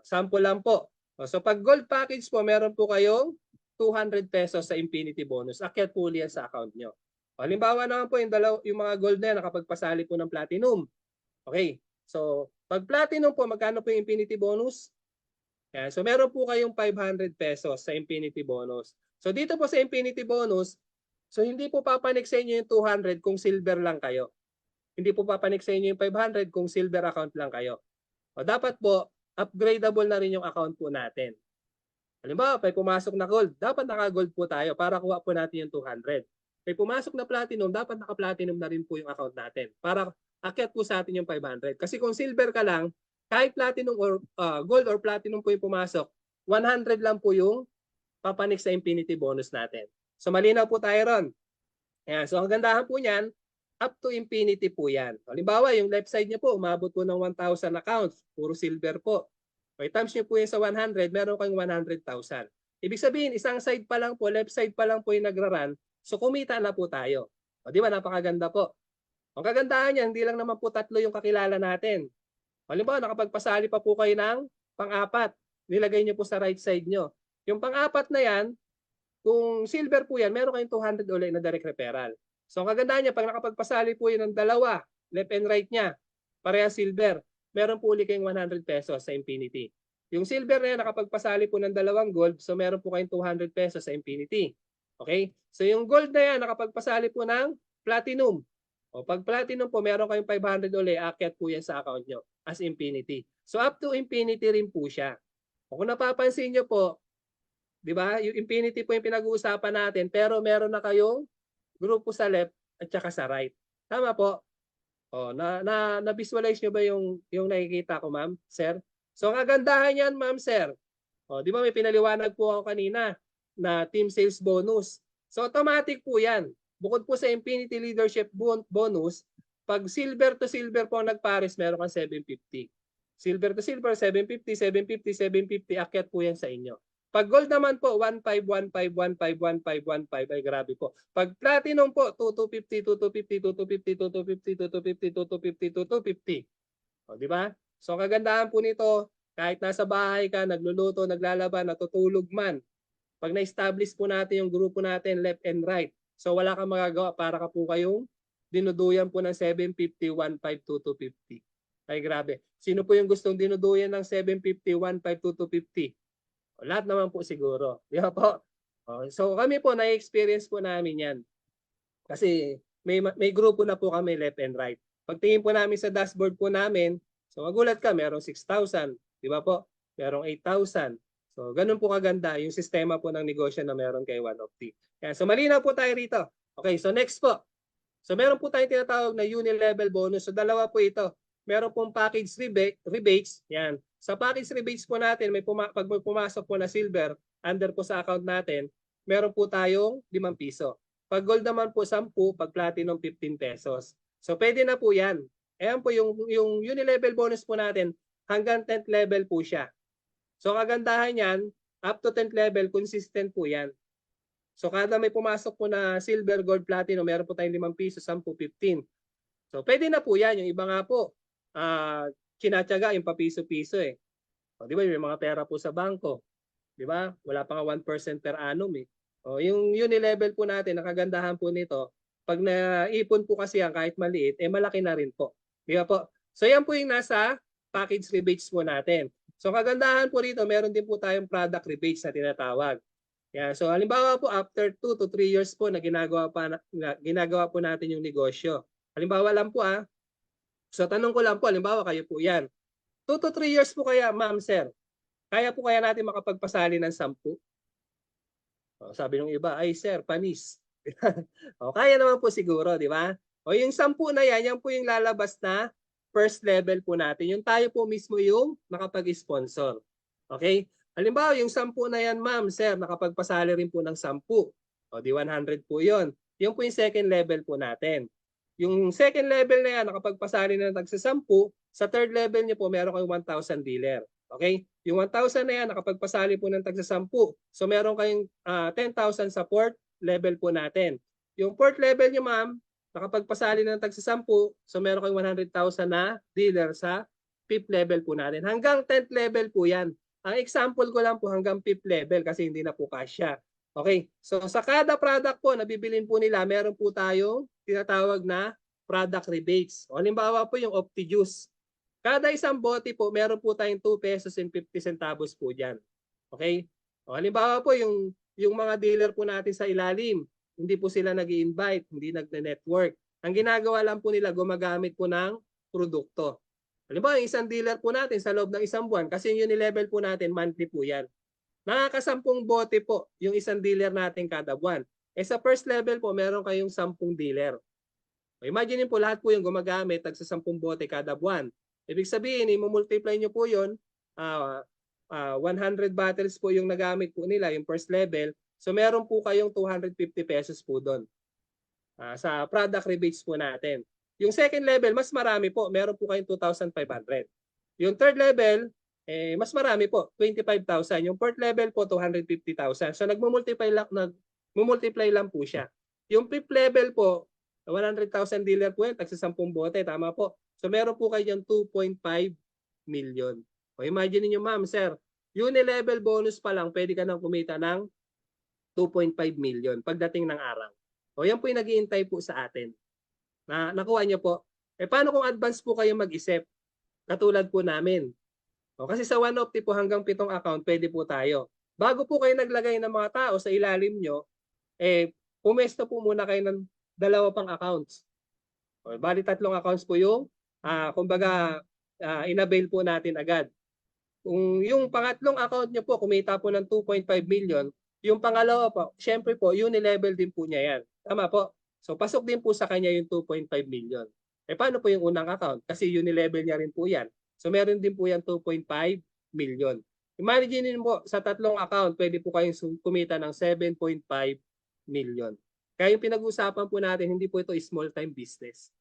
Sample lang po. So pag gold package po, meron po kayong 200 pesos sa infinity bonus. Akyat po yan sa account nyo. Halimbawa naman po, yung mga gold na yan, nakapagpasali po ng platinum. Okay. So pag platinum po, magkano po yung infinity bonus? Yan. So meron po kayong 500 pesos sa infinity bonus. So dito po sa infinity bonus, so hindi po papanik sa inyo yung 200 kung silver lang kayo. Hindi po papanik sa inyo yung 500 kung silver account lang kayo. O dapat po, upgradable na rin yung account po natin. Halimbawa, may pumasok na gold, dapat naka-gold po tayo para kuha po natin yung 200. May pumasok na platinum, dapat naka-platinum na rin po yung account natin para akyat po sa atin yung 500. Kasi kung silver ka lang, kahit platinum or gold or platinum po yung pumasok, 100 lang po yung papanik sa infinity bonus natin. So malinaw po tayo ron. Ayan, so ang gandahan po niyan, up to infinity po yan. Halimbawa, yung left side niyo po, umabot po ng 1,000 accounts. Puro silver po. May times niyo po yan sa 100, meron kayong 100,000. Ibig sabihin, isang side pa lang po, left side pa lang po yung nagra-run. So, kumita na po tayo. O, di ba? Napakaganda po. Ang kagandahan niya, hindi lang naman po tatlo yung kakilala natin. Halimbawa, nakapagpasali pa po kayo ng pang-apat. Nilagay niyo po sa right side niyo. Yung pang-apat na yan, kung silver po yan, meron kayong 200 ulit na direct referral. So ang kagandahan niya, pag nakapagpasali po yun ng dalawa, left and right niya, pareha silver, meron po ulit kayong 100 pesos sa infinity. Yung silver na yan, nakapagpasali po ng dalawang gold, so meron po kayong 200 pesos sa infinity. Okay? So yung gold na yan, nakapagpasali po ng platinum. O pag platinum po, meron kayong 500 ulit, akyat po yan sa account nyo as infinity. So up to infinity rin po siya. O kung napapansin nyo po, di ba, yung infinity po yung pinag-uusapan natin, pero meron na kayong grupo sa left at saka sa right. Tama po? O, na-visualize nyo ba yung nakikita ko, ma'am, sir? So, ang kagandahan yan, ma'am, sir. O, di ba may pinaliwanag po ako kanina na team sales bonus. So, automatic po yan. Bukod po sa Infinity Leadership bonus, pag silver to silver po ang nagpares, meron kang 750. Silver to silver, 750, 750, 750, akyat po yan sa inyo. Pag gold naman po, 15, 15, 15, 15, 15, ay grabe po. Pag platinum po, 2250, 2250, 2250, 2250, 2250, 2250. O, di ba? So, kagandahan po nito, kahit nasa bahay ka, nagluluto, naglalaban, natutulog man, pag na-establish po natin yung grupo natin, left and right, so wala kang magagawa para ka po kayong dinuduyan po ng 750, 15, 2250. Ay grabe. Sino po yung gustong dinuduyan ng 750, 15, 2250? Lahat naman po siguro. Di ba po? So kami po, na-experience po namin yan. Kasi may grupo na po kami left and right. Pagtingin po namin sa dashboard po namin, so magulat ka, merong 6,000. Di ba po? Merong 8,000. So ganun po kaganda yung sistema po ng negosyo na meron kay One of T. So malinaw po tayo rito. Okay, so next po. So meron po tayong tinatawag na uni-level bonus. So dalawa po ito. Meron pong package rebates. Yan. Sa package rebates po natin, pag may pumasok po na silver, under po sa account natin, meron po tayong 5 piso. Pag gold naman po 10, pag platinum 15 pesos. So pwede na po yan. Ayan po yung uni-level bonus po natin, hanggang 10th level po siya. So kagandahan yan, up to 10th level, consistent po yan. So kada may pumasok po na silver, gold, platinum, meron po tayong 5 piso, 10, 15. So pwede na po yan. Yung iba nga po, kinatsaga yung papiso-piso eh. O, di ba, may mga pera po sa bangko. Di ba? Wala pa nga 1% per annum eh. O, yung unilevel po natin, ang kagandahan po nito, pag naipon po kasi yan kahit maliit, eh malaki na rin po. Di ba po? So yan po yung nasa package rebates po natin. So kagandahan po rito, meron din po tayong product rebates na tinatawag. Yeah, so halimbawa po after 2 to 3 years po na ginagawa po natin yung negosyo. Halimbawa lang po So tanong ko lang po, halimbawa kayo po yan. 2 to 3 years po kaya, ma'am, sir. Kaya po kaya natin makapagpasali ng 10? Sabi ng iba, ay sir, panis. Kaya naman po siguro, di ba? O yung 10 na yan po yung lalabas na first level po natin. Yung tayo po mismo yung nakapag-sponsor. Okay? Halimbawa, yung 10 na yan, ma'am, sir, nakapagpasali rin po ng 10. O di 100 po yun. Yung po yung second level po natin. Yung second level na yan, nakapagpasali na ng tagsa 10, sa third level niyo po, meron kayong 1,000 dealer. Okay? Yung 1,000 na yan, nakapagpasali po ng tagsa 10. So meron kayong 10,000 sa fourth level po natin. Yung fourth level nyo, ma'am, nakapagpasali ng tagsa 10. So meron kayong 100,000 na dealer sa fifth level po natin. Hanggang 10th level po yan. Ang example ko lang po hanggang fifth level kasi hindi na po kasya. Okay, so sa kada product po na bibilin po nila, meron po tayong tinatawag na product rebates. O halimbawa po yung OptiJuice. Kada isang bote po, meron po tayong 2 pesos and 50 centavos po dyan. Okay? O halimbawa po yung mga dealer po natin sa ilalim, hindi po sila nag-i-invite, hindi nagne-network. Ang ginagawa lang po nila, gumagamit po ng produkto. Halimbawa, yung isang dealer po natin sa loob ng isang buwan, kasi yung level po natin, monthly po yan. Nakakasampung bote po yung isang dealer natin kada buwan. Sa first level po, meron kayong 10 dealer. Imagine po lahat po yung gumagamit tagsa 10 bote kada buwan. Ibig sabihin, i-multiply nyo po yun, 100 bottles po yung nagamit po nila, yung first level. So meron po kayong 250 pesos po doon sa product rebates po natin. Yung second level, mas marami po. Meron po kayong 2,500. Yung third level, mas marami po, 25,000. Yung fourth level po, 250,000. So nagmumultiply lang po siya. Yung fifth level po, 100,000 dealer po yan, tagsa 10 bote, tama po. So meron po kayo dyan 2.5 million. O imagine niyo, ma'am, sir, unilevel bonus pa lang, pwede ka nang kumita ng 2.5 million pagdating ng araw. O yan po yung nag-iintay po sa atin. Nakuha niyo po. Paano kung advance po kayo mag-isip? Katulad po namin. O, kasi sa OneOpti po hanggang 7 account, pwede po tayo. Bago po kayo naglagay ng mga tao sa ilalim nyo, pumesto po muna kayo ng 2 pang accounts. O, bali 3 accounts po yung, kumbaga, inavail po natin agad. Kung yung pangatlong account nyo po, kumita po ng 2.5 million, yung pangalawa po, syempre po, unilevel din po niya yan. Tama po. So, pasok din po sa kanya yung 2.5 million. Paano po yung unang account? Kasi unilevel niya rin po yan. So meron din po yan 2.5 million. Imagine mo sa 3 account, pwede po kayong kumita ng 7.5 million. Kaya yung pinag-uusapan po natin, hindi po ito small time business.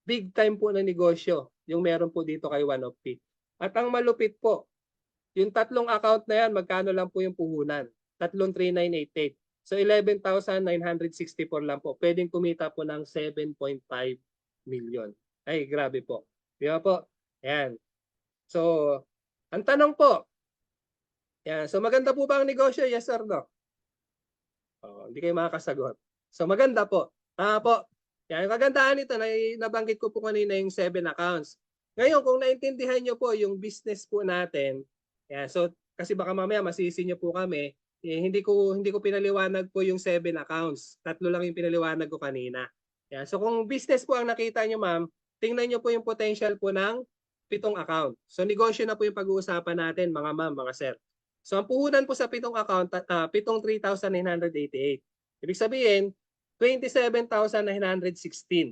Big time po na negosyo yung meron po dito kay OneOpti. At ang malupit po, yung 3 account na yan, magkano lang po yung puhunan? 3,3988. So 11,964 lang po. Pwedeng kumita po ng 7.5 million. Ay, grabe po. Di ba po? Ayan. So, ang tanong po, yan. So, maganda po ba ang negosyo? Yes or no? Hindi kayo makakasagot. So, maganda po. Po. Yan. Yung kagandahan nito, nabanggit ko po kanina yung 7 accounts. Ngayon, kung naintindihan nyo po yung business po natin, yan. So, kasi baka mamaya masisi nyo po kami, hindi ko pinaliwanag po yung 7 accounts. 3 lang yung pinaliwanag ko kanina. Yan. So, kung business po ang nakita nyo, ma'am, tingnan nyo po yung potential po ng 7 account. So negosyo na po yung pag-uusapan natin, mga ma'am, mga sir. So ang puhunan po sa 7 account, 3,988. Ibig sabihin, 27,916.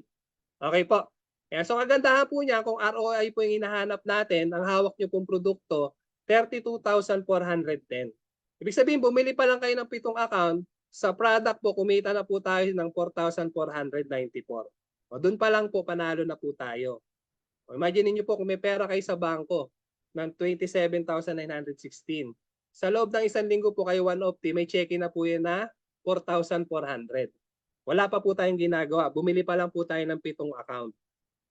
Okay po. Yan. So kagandahan po niya, kung ROI po yung hinahanap natin, ang hawak nyo pong produkto, 32,410. Ibig sabihin, bumili pa lang kayo ng 7 account, sa product po, kumita na po tayo ng 4,494. O doon pa lang po, panalo na po tayo. Imagine niyo po kung may pera kayo sa bangko ng 27,916. Sa loob ng 1 linggo po kayo OneOpti, may check-in na po yan na 4,400. Wala pa po tayong ginagawa. Bumili pa lang po tayo ng 7 account.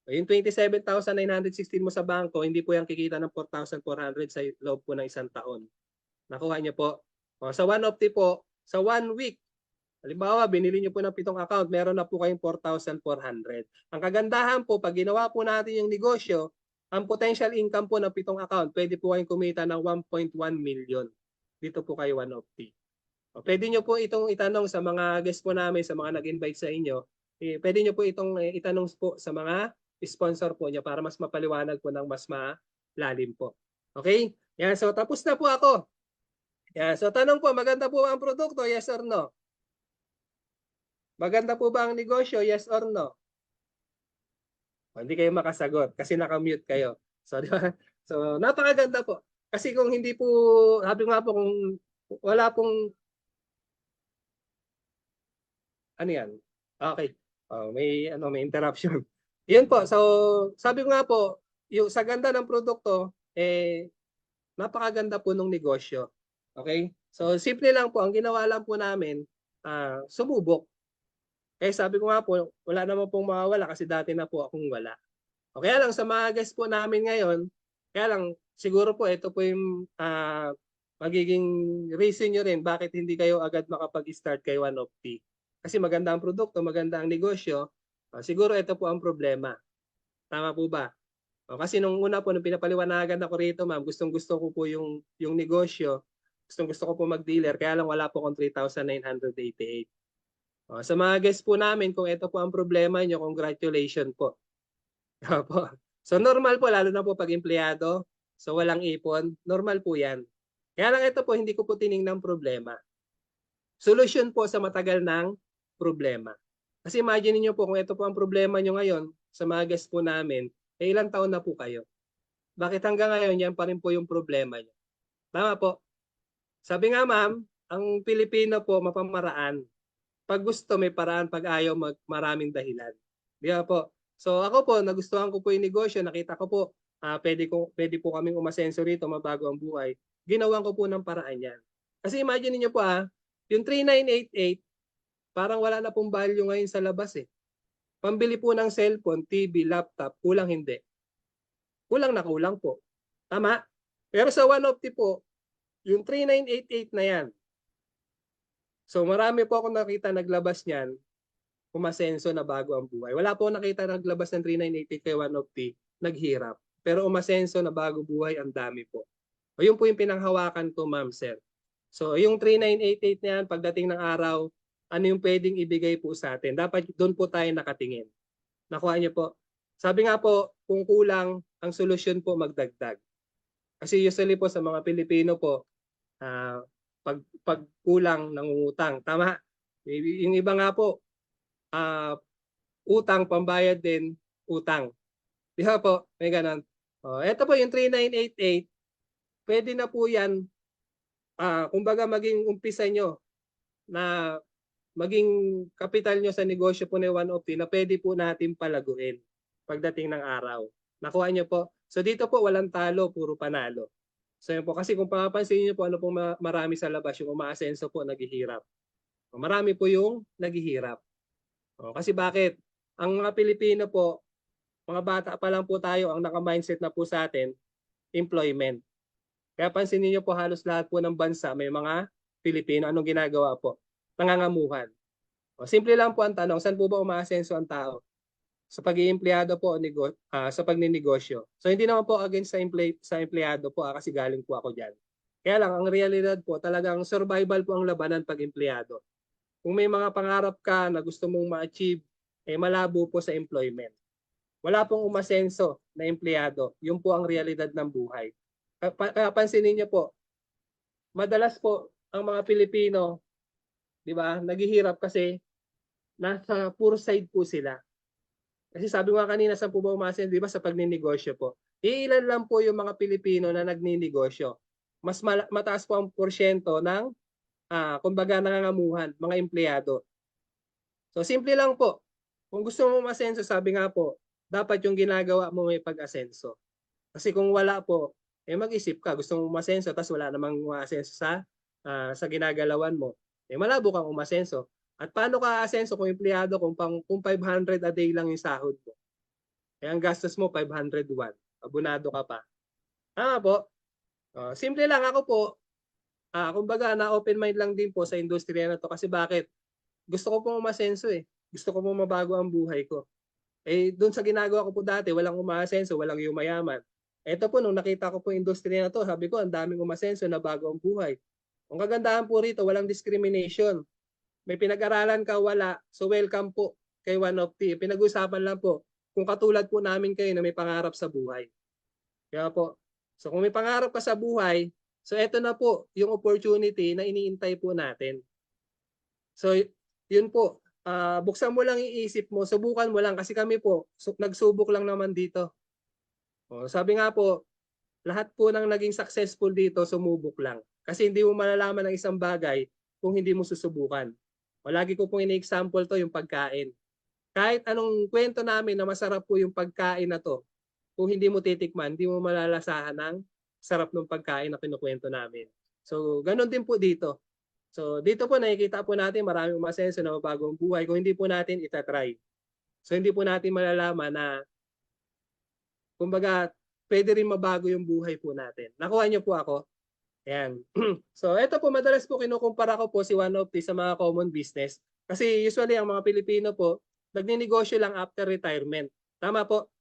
Yung 27,916 mo sa bangko, hindi po yan kikita ng 4,400 sa loob po ng isang taon. Nakuha niyo po. O, sa OneOpti po, sa 1 week, halimbawa, binili niyo po ng 7 account, meron na po kayong 4,400. Ang kagandahan po, pag ginawa po natin yung negosyo, ang potential income po ng 7 account, pwede po kayong kumita ng 1.1 million. Dito po kayo OneOpti. O, pwede nyo po itong itanong sa mga guest po namin, sa mga nag-invite sa inyo. Pwede nyo po itong itanong po sa mga sponsor po niya para mas mapaliwanag po ng mas malalim po. Okay? Yan, so tapos na po ako. Yan, so tanong po, maganda po ba ang produkto? Yes or no? Maganda po ba ang negosyo? Yes or no? O, hindi kayo makasagot kasi naka-mute kayo. So, di ba? So, napakaganda po. Kasi kung hindi po, sabi nga po, kung wala pong, ano yan? Okay. May interruption. Yun po. So, sabi ko nga po, yung sa ganda ng produkto, napakaganda po ng negosyo. Okay? So, simple lang po. Ang ginawa lang po namin, sumubok. Sabi ko nga po, wala naman pong mawawala kasi dati na po akong wala. O kaya lang, sa mga guests po namin ngayon, kaya lang, siguro po, ito po yung magiging reason nyo rin bakit hindi kayo agad makapag-start kay OneOpti. Kasi maganda ang produkto, maganda ang negosyo, siguro ito po ang problema. Tama po ba? Kasi nung una po, nung pinapaliwanagan ako rito, ma'am, gustong-gusto ko po yung negosyo, gustong-gusto ko po mag-dealer, kaya lang wala po akong 3,988. Sa mga guests po namin, kung ito po ang problema nyo, congratulations po. So normal po, lalo na po pag empleyado, so walang ipon, normal po yan. Kaya lang ito po, hindi ko po tiningnan problema. Solusyon po sa matagal ng problema. Kasi imagine niyo po, kung ito po ang problema nyo ngayon, sa mga guests po namin, ilang taon na po kayo? Bakit hanggang ngayon yan pa rin po yung problema nyo? Tama po. Sabi nga ma'am, ang Pilipino po mapamaraan. Pag gusto may paraan, pag ayaw maraming dahilan. Di ba po? So ako po, nagustuhan ko po yung negosyo, nakita ko po, pwede po kaming umasenso rito, mabago ang buhay. Ginawan ko po ng paraan yan. Kasi imagine niyo po yung 3,988, parang wala na pong value ngayon sa labas eh. Pambili po ng cellphone, TV, laptop, kulang hindi. Kulang na kulang po. Tama? Pero sa OneOpti po, yung 3,988 na yan, so marami po ako nakita naglabas niyan, umasenso na bago ang buhay. Wala po nakita naglabas ng 3,988 kay OneOpti, naghirap. Pero umasenso na bago buhay, ang dami po. O yun po yung pinanghawakan ko, ma'am, sir. So yung 3,988 na yan, pagdating ng araw, ano yung pwedeng ibigay po sa atin? Dapat doon po tayo nakatingin. Nakuha niyo po. Sabi nga po, kung kulang, ang solusyon po magdagdag. Kasi usually po sa mga Pilipino po, pag kulang nangungutang. Tama? Yung iba nga po, utang, pambayad din, utang. Di ba po? May ganun. Ito po yung 3,988, pwede na po yan, kumbaga maging umpisa nyo na maging kapital nyo sa negosyo po ni OneOpti na pwede po natin palaguin pagdating ng araw. Nakuha nyo po. So dito po walang talo, puro panalo. So yun po, kasi kung papansin niyo po ano pong marami sa labas, yung umaasenso po, naghihirap. Marami po yung naghihirap. Kasi bakit? Ang mga Pilipino po, mga bata pa lang po tayo, ang naka-mindset na po sa atin, employment. Kaya pansin niyo po halos lahat po ng bansa, may mga Pilipino, anong ginagawa po? Nangangamuhan. Simple lang po ang tanong, saan po ba umaasenso ang tao? Sa pag-iempleyado po sa pagninegosyo. So hindi naman po against sa empleyado po kasi galing po ako diyan. Kaya lang ang realidad po talagang survival po ang labanan pag empleyado. Kung may mga pangarap ka na gusto mong ma-achieve, malabo po sa employment. Wala pong umasenso na empleyado. Yun po ang realidad ng buhay. Kaya pansinin niyo po, madalas po ang mga Pilipino, di ba, naghihirap kasi nasa poor side po sila. Kasi sabi ko nga kanina, saan po ba umasen, di ba, sa pagninegosyo po. Iilan lang po yung mga Pilipino na nagninegosyo. Mas mataas po ang porsyento ng, kumbaga, nangangamuhan, mga empleyado. So, simple lang po. Kung gusto mo umasenso, sabi nga po, dapat yung ginagawa mo may pag-asenso. Kasi kung wala po, mag-isip ka, gusto mo umasenso, tapos wala namang umasenso sa ginagalawan mo. Malabo kang umasenso. At paano ka asenso kung empleyado kung 500 a day lang yung sahod mo? Eh, ang gastos mo 501. Abonado ka pa. Tama po. Simple lang ako po. Kumbaga na open mind lang din po sa industriya na to kasi bakit? Gusto ko pong umasenso eh. Gusto ko pong mabago ang buhay ko. Eh doon sa ginagawa ko po dati, walang umaasenso, walang yumayaman. Ito po nung nakita ko po yung industriya na to, sabi ko ang daming umasenso na bago ang buhay. Ang kagandahan po rito, walang discrimination. May pinag-aralan ka, wala. So welcome po kay One of T. Pinag-usapan lang po kung katulad po namin kayo na may pangarap sa buhay. Kaya po, so kung may pangarap ka sa buhay, so eto na po yung opportunity na iniintay po natin. So yun po, buksan mo lang iisip mo, subukan mo lang kasi kami po, nagsubok lang naman dito. Sabi nga po, lahat po ng naging successful dito, sumubok lang. Kasi hindi mo malalaman ng isang bagay kung hindi mo susubukan. Lagi ko pong ini-example to yung pagkain. Kahit anong kwento namin na masarap po yung pagkain na to, kung hindi mo titikman, hindi mo malalasahan ng sarap ng pagkain na kinukwento namin. So, ganun din po dito. So, dito po nakikita po natin maraming umasenso na mabagong buhay kung hindi po natin itatry. So, hindi po natin malalaman na kumbaga, pwede rin mabago yung buhay po natin. Nakuha niyo po ako? Ayan. So, ito po, madalas po kinukumpara ko po si One of These sa mga common business. Kasi usually, ang mga Pilipino po, nagninegosyo lang after retirement. Tama po.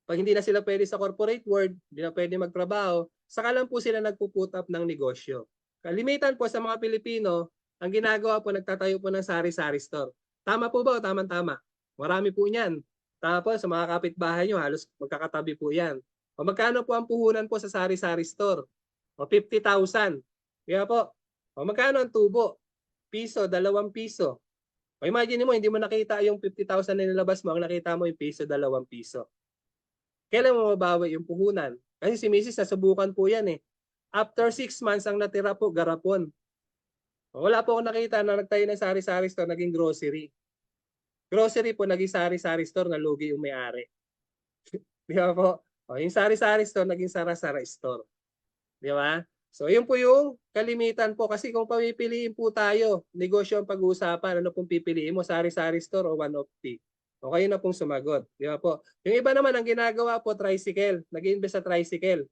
Pag hindi na sila pwede sa corporate world, hindi na pwede magtrabaho, saka lang po sila nagpo-put up ng negosyo. Kalimitan po sa mga Pilipino, ang ginagawa po, nagtatayo po ng sari-sari store. Tama po ba o tamang-tama? Marami po niyan. Tapos sa mga kapitbahay nyo, halos magkakatabi po yan. O magkano po ang puhunan po sa sari-sari store? O 50,000. Kaya po, o magkano ang tubo? Piso, 2 piso. O imagine mo, hindi mo nakita yung 50,000 na nilabas mo, ang nakita mo yung piso, 2 piso. Kailan mo mabawi yung puhunan? Kasi si Mrs. nasubukan po yan eh. After 6 months, ang natira po, garapon. Wala po akong nakita na nagtayo ng sari-sari store, naging grocery. Grocery po, naging sari-sari store, na lugi yung may-ari. Di ba po? Yung sari-sari store, naging sara-sara store. Di ba? So, yun po yung kalimitan po. Kasi kung pamipiliin po tayo, negosyo ang pag-uusapan, ano pong pipiliin mo, sari-sari store o One of Tea? O kayo na pong sumagot. Di ba po? Yung iba naman, ang ginagawa po, tricycle. Nag-invest sa tricycle.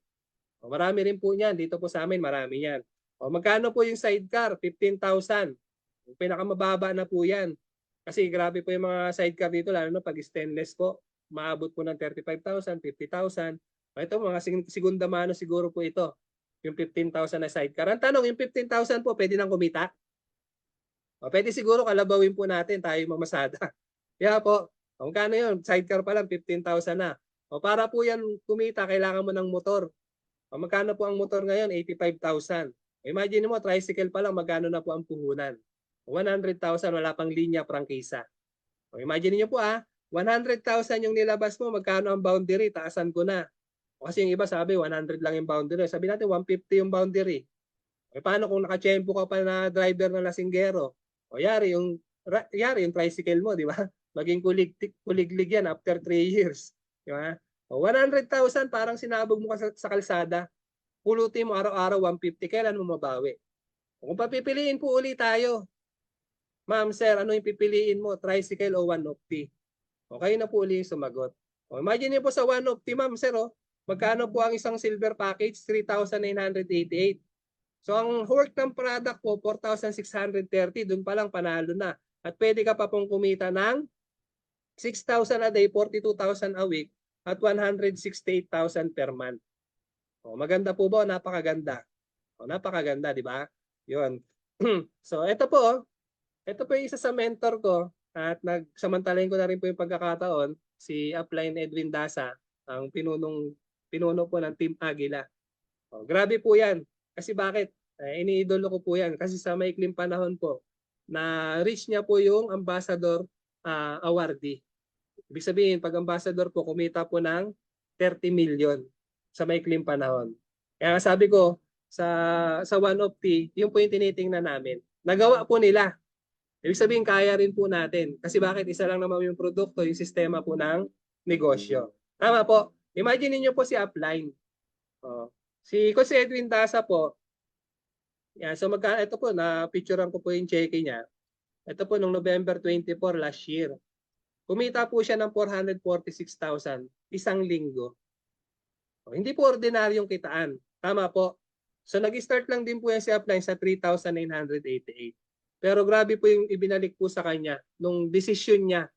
O, marami rin po niyan. Dito po sa amin, marami yan. O, magkano po yung sidecar? 15,000. Yung pinakamababa na po yan. Kasi grabe po yung mga sidecar dito, lalo na pag stainless po. Maabot po ng 35,000, 50,000. Ito, mga segunda mano siguro po ito. Yung 15,000 na sidecar. Ang tanong, yung 15,000 po, pwede nang kumita? O, pwede siguro kalabawin po natin tayo mamasada. Kaya po, kano yun? Sidecar pa lang, 15,000 na. O, para po yan kumita, kailangan mo ng motor. O, magkano po ang motor ngayon? 85,000. Imagine mo, tricycle pa lang, magkano na po ang puhunan? 100,000, wala pang linya, prangkisa. O, imagine niyo po 100,000 yung nilabas mo, magkano ang boundary? Taasan ko na. Kasi yung iba sabi 100 lang yung boundary. Sabi natin 150 yung boundary. E paano kung nakachempo ka pa na driver na lasinggero? O yari yung tricycle mo, di ba? Maging kuliglig yan after 3 years. Di ba? O 100,000 parang sinabog mo ka sa kalsada. Pulutin mo araw-araw 150, kailan mo mabawi? Kung papipiliin po ulit tayo, ma'am, sir, ano yung pipiliin mo? Tricycle o One of Tea? O kayo na po ulit yung sumagot. O imagine niyo po sa One of Tea, ma'am, sir, magkano po ang isang silver package? 3,988. So ang worth ng product po, 4,630. Doon pa lang panalo na. At pwede ka pa pong kumita ng 6,000 a day, 42,000 a week, at 168,000 per month. O, maganda po ba? Napakaganda. O, napakaganda, di ba? Yun. So ito po yung isa sa mentor ko at nagsamantalahin ko na rin po yung pagkakataon, si Upline Edwin Dasa, ang pinuno po ng Team Agila. O, grabe po yan. Kasi bakit? Iniidolo ko po yan. Kasi sa maikling panahon po, na reach niya po yung ambassador awardee. Ibig sabihin, pag ambassador po, kumita po ng 30 million sa maikling panahon. Kaya sabi ko, sa One of Tea, yung po yung tinitingnan namin. Nagawa po nila. Ibig sabihin, kaya rin po natin. Kasi bakit? Isa lang naman yung produkto, yung sistema po ng negosyo. Tama po. Imagine niyo po si Upline. Si Edwin Dasa po, yan, so ito po, na-picturean ko po yung cheque niya. Ito po, nung November 24 last year. kumita po siya ng 446,000 isang linggo. Hindi po ordinaryong kitaan. Tama po. So nag-start lang din po yan si Upline sa 3,988. Pero grabe po yung ibinalik po sa kanya nung desisyon niya,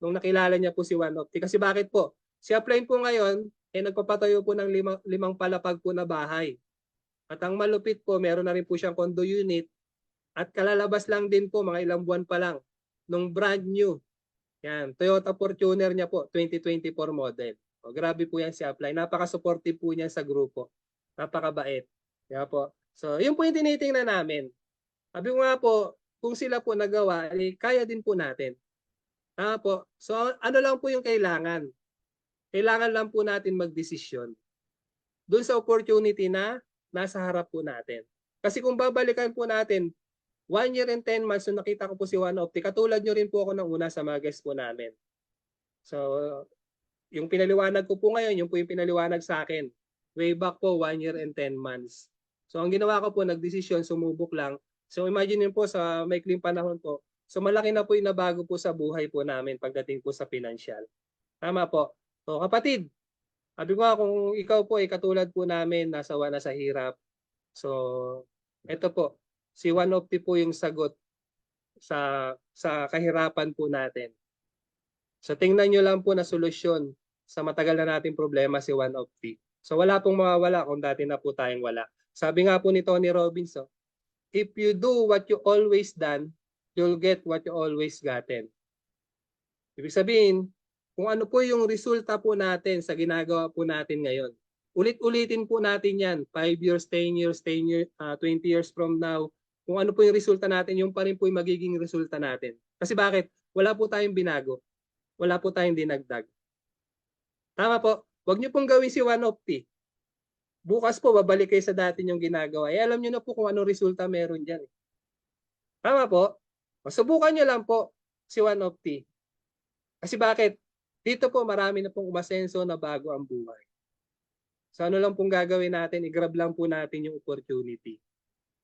nung nakilala niya po si OneOpti. Kasi bakit po? Si Upline po ngayon, nagpapatayo po ng limang palapag po na bahay. At ang malupit po, meron na rin po siyang condo unit. At kalalabas lang din po, mga ilang buwan pa lang, nung brand new. Yan, Toyota Fortuner niya po, 2024 model. Grabe po yan si Upline. Napaka-supportive po niya sa grupo. Napakabait. Kaya po. So, yun po yung tinitingnan namin. Sabi ko nga po, kung sila po nagawa, kaya din po natin. Tama po. So, ano lang po yung kailangan? Kailangan lang po natin magdesisyon doon sa opportunity na nasa harap po natin. Kasi kung babalikan po natin, 1 year and 10 months, nung nakita ko po si OneOpti, katulad nyo rin po ako ng una sa mga guests po namin. So, yung pinaliwanag ko po ngayon, yung po yung pinaliwanag sa akin. Way back po, 1 year and 10 months. So, ang ginawa ko po, nagdesisyon, sumubok lang. So, imagine nyo po sa maikling panahon po, so malaki na po yung nabago po sa buhay po namin pagdating po sa financial. Tama po. So, kapatid, sabi ko nga, kung ikaw po ay katulad po namin, nasawa na sa hirap. So, ito po, si OneOpti po yung sagot sa kahirapan po natin. So, tingnan nyo lang po na solusyon sa matagal na nating problema si OneOpti. So, wala pong mawawala kung dati na po tayong wala. Sabi nga po ni Tony Robbins, if you do what you always done, you'll get what you always gotten. Ibig sabihin, kung ano po yung resulta po natin sa ginagawa po natin ngayon, ulit-ulitin po natin yan, 5 years, 10 years, 20 years from now, kung ano po yung resulta natin, yung pa rin po yung magiging resulta natin. Kasi bakit? Wala po tayong binago. Wala po tayong dinagdag. Tama po. Huwag niyo pong gawin si OneOpti. Bukas po, babalik kayo sa dati niyong ginagawa. Alam niyo na po kung anong resulta meron dyan. Tama po. Subukan niyo lang po si OneOpti. Kasi bakit? Dito po marami na pong umasenso na bago ang buhay. So ano lang pong gagawin natin, i-grab lang po natin yung opportunity.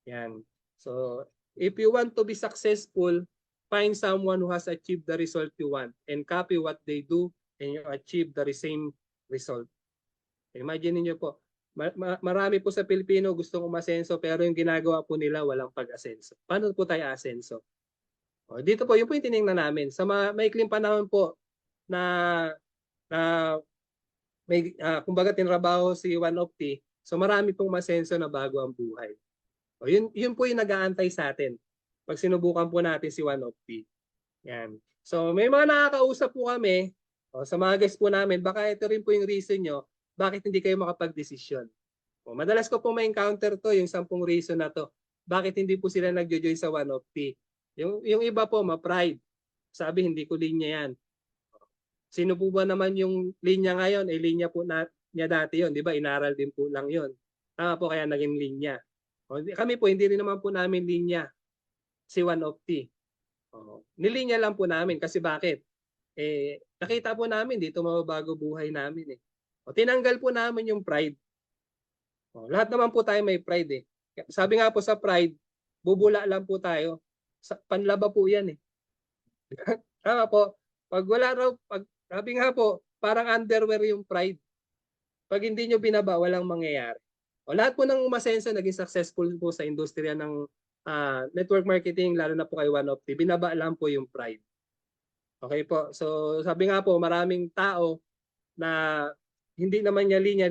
Yan. So if you want to be successful, find someone who has achieved the result you want and copy what they do and you achieve the same result. Imagine niyo po, marami po sa Pilipino gustong umasenso pero yung ginagawa po nila walang pag-asenso. Paano po tayo asenso? Dito po, yung po yung tinignan namin. Sa maikling panahon po na may kumbaga tinrabaho si OneOpti, so marami pong masenso na bago ang buhay. Yun po yung nag-aantay sa atin pag sinubukan po natin si OneOpti. Yan. So may mga nakakausap po kami sa mga guests po namin, baka ito rin po yung reason nyo bakit hindi kayo makapag-desisyon. Madalas ko po ma-encounter to, yung 10 reason na to. Bakit hindi po sila nagjo-join sa OneOpti? Yung iba po, ma-pride. Sabi, hindi ko linya yan. Sino po ba naman yung linya ngayon? Linya po niya dati yon, di ba? Inaral din po lang yon. Tama po, kaya naging linya. Kami po, hindi rin naman po namin linya si OneOpti. Nilinya lang po namin kasi bakit? Nakita po namin dito mababago buhay namin eh. Tinanggal po namin yung pride. Lahat naman po tayo may pride eh. Sabi nga po sa pride, bubula lang po tayo. Panlaba po yan eh. Tama po. Pag wala raw, sabi nga po, parang underwear yung pride. Pag hindi nyo binaba, walang mangyayari. Lahat po ng umasenso, naging successful po sa industriya ng network marketing, lalo na po kay OneOpti, binaba lang po yung pride. Okay po. So sabi nga po, maraming tao na hindi naman niya linya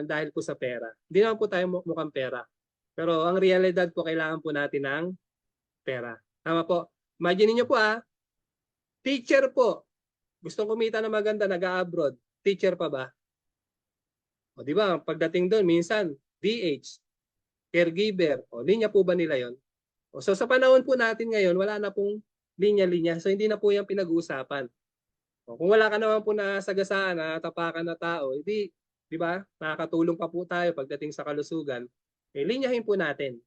dahil po sa pera. Hindi naman po tayo mukhang pera. Pero ang realidad po, kailangan po natin ng pera. Tama po. Imagine niyo po teacher po. Gustong kumita na maganda, nag-abroad. Teacher pa ba? Di ba? Pagdating doon, minsan, DH, caregiver. Linya po ba nila yon? So sa panahon po natin ngayon, wala na pong linya-linya. So hindi na po yung pinag-uusapan. Kung wala ka naman po na sagasaan, tapakan na tao, di ba? Nakakatulong pa po tayo pagdating sa kalusugan. Linyahin po natin.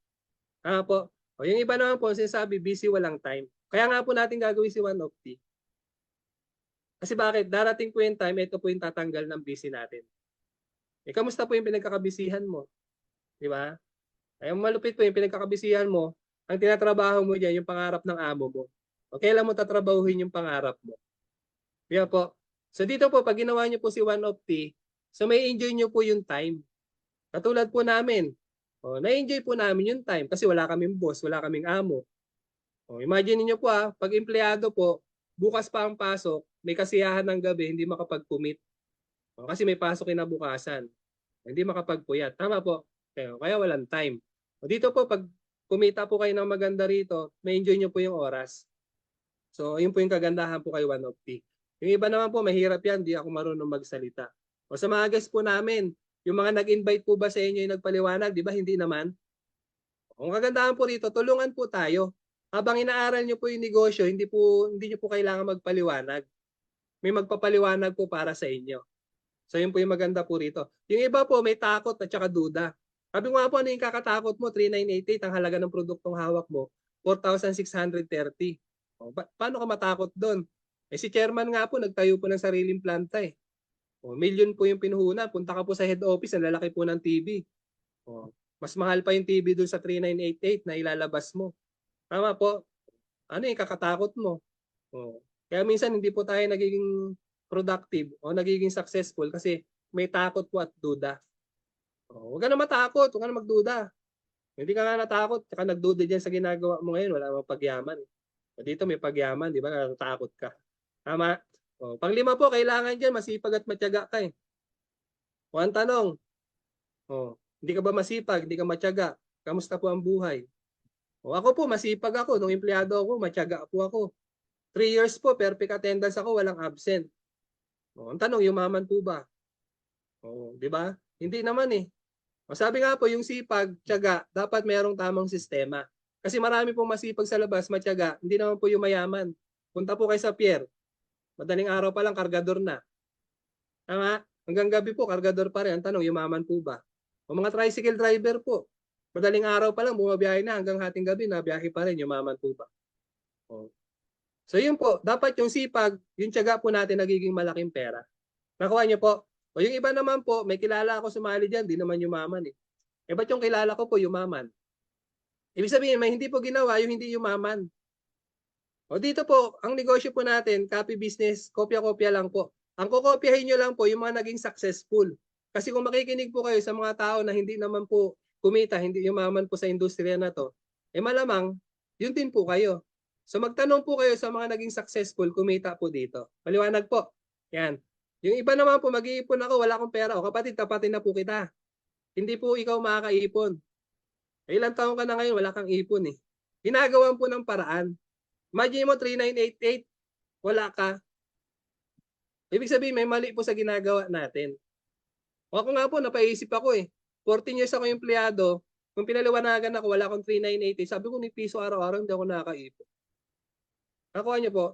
Po. Yung iba naman po, sinasabi, busy, walang time. Kaya nga po natin gagawin si OneOpti. Kasi bakit? Darating po yung time, ito po yung tatanggal ng busy natin. Kamusta po yung pinagkakabisihan mo? Di ba? Ay, malupit po yung pinagkakabisihan mo, ang tinatrabaho mo dyan, yung pangarap ng amo mo. Kailan mo tatrabahuhin yung pangarap mo? Yeah po. So dito po, pag ginawa niyo po si OneOpti, so may enjoy niyo po yung time. Katulad po namin, na-enjoy po namin yung time kasi wala kaming boss, wala kaming amo. Imagine niyo po pag empleyado po, bukas pa ang pasok, may kasiyahan ng gabi, hindi makapag-commit. Kasi may pasok kinabukasan. Hindi makapagpuyat. Tama po. Kaya walang time. Dito po, pag kumita po kayo ng maganda rito, may enjoy niyo po yung oras. So, yun po yung kagandahan po kay OneOpti. Yung iba naman po, mahirap yan, di ako marunong magsalita. Sa mga guests po namin, yung mga nag-invite po ba sa inyo yung nagpaliwanag, di ba? Hindi naman. Ang kagandahan po rito, tulungan po tayo. Habang inaaral nyo po yung negosyo, hindi nyo po kailangan magpaliwanag. May magpapaliwanag po para sa inyo. So yun po yung maganda po rito. Yung iba po may takot at saka duda. Sabi ko nga po, ano yung kakatakot mo? 3,988 ang halaga ng produktong hawak mo, 4,630. Paano ka matakot doon? Si chairman nga po, nagtayo po ng sariling planta eh. Million po yung pinuhunan. Punta ka po sa head office, ang lalaki po ng TV. Mas mahal pa yung TV doon sa 3,988 na ilalabas mo. Tama po. Ano yung kakatakot mo? Kaya minsan hindi po tayo nagiging productive o nagiging successful kasi may takot po at duda. Huwag ka na matakot, huwag ka na magduda. Hindi ka nga natakot, saka nagduda dyan sa ginagawa mo ngayon, wala mong pagyaman. Dito may pagyaman, di ba? Natatakot ka. Tama? Panglima po, kailangan dyan masipag at matyaga ka eh. Ang tanong, hindi ka ba masipag, hindi ka matyaga? Kamusta po ang buhay? Ako po, masipag ako. Nung empleyado ako, matyaga po ako. 3 years po, perfect attendance ako, walang absent. Ang tanong, yumaman po ba? Di ba? Hindi naman eh. Sabi nga po, yung sipag, tiyaga, dapat mayroong tamang sistema. Kasi marami pong masipag sa labas, matyaga, hindi naman po yung mayaman. Punta po kayo sa pier, madaling araw pa lang, kargador na. Tama? Hanggang gabi po, kargador pa rin. Ang tanong, yumaman po ba? Mga tricycle driver po, madaling araw pa lang, bumabiyahe na, hanggang hating gabi, nabiyahe pa rin, yumaman po ba? So yun po, dapat yung sipag, yung tiyaga po natin nagiging malaking pera. Nakuha niyo po. Yung iba naman po, may kilala ako sumali dyan, di naman yumaman eh. Ba't yung kilala ko po yumaman? Ibig sabihin, may hindi po ginawa yung hindi yumaman. Dito po, ang negosyo po natin, copy business, kopya-kopya lang po. Ang kokopyahin nyo lang po yung mga naging successful. Kasi kung makikinig po kayo sa mga tao na hindi naman po kumita, hindi yumaman po sa industriya na to, malamang, yun din po kayo. So magtanong po kayo sa mga naging successful, kumita po dito. Maliwanag po. Yan. Yung iba naman po, mag-iipon ako, wala akong pera. Kapatid, tapatin na po kita. Hindi po ikaw makakaipon. Ilang taon ka na ngayon, wala kang ipon eh. Ginagawan po ng paraan. Imagine mo, 3,988, wala ka. Ibig sabihin, may mali po sa ginagawa natin. Ako nga po, napaisip ako eh. 14 years ako empleyado, kung pinaliwanagan ako, wala akong 3,988, sabi ko, ni piso araw-araw, hindi ako nakakaipon. Nakuha niyo po?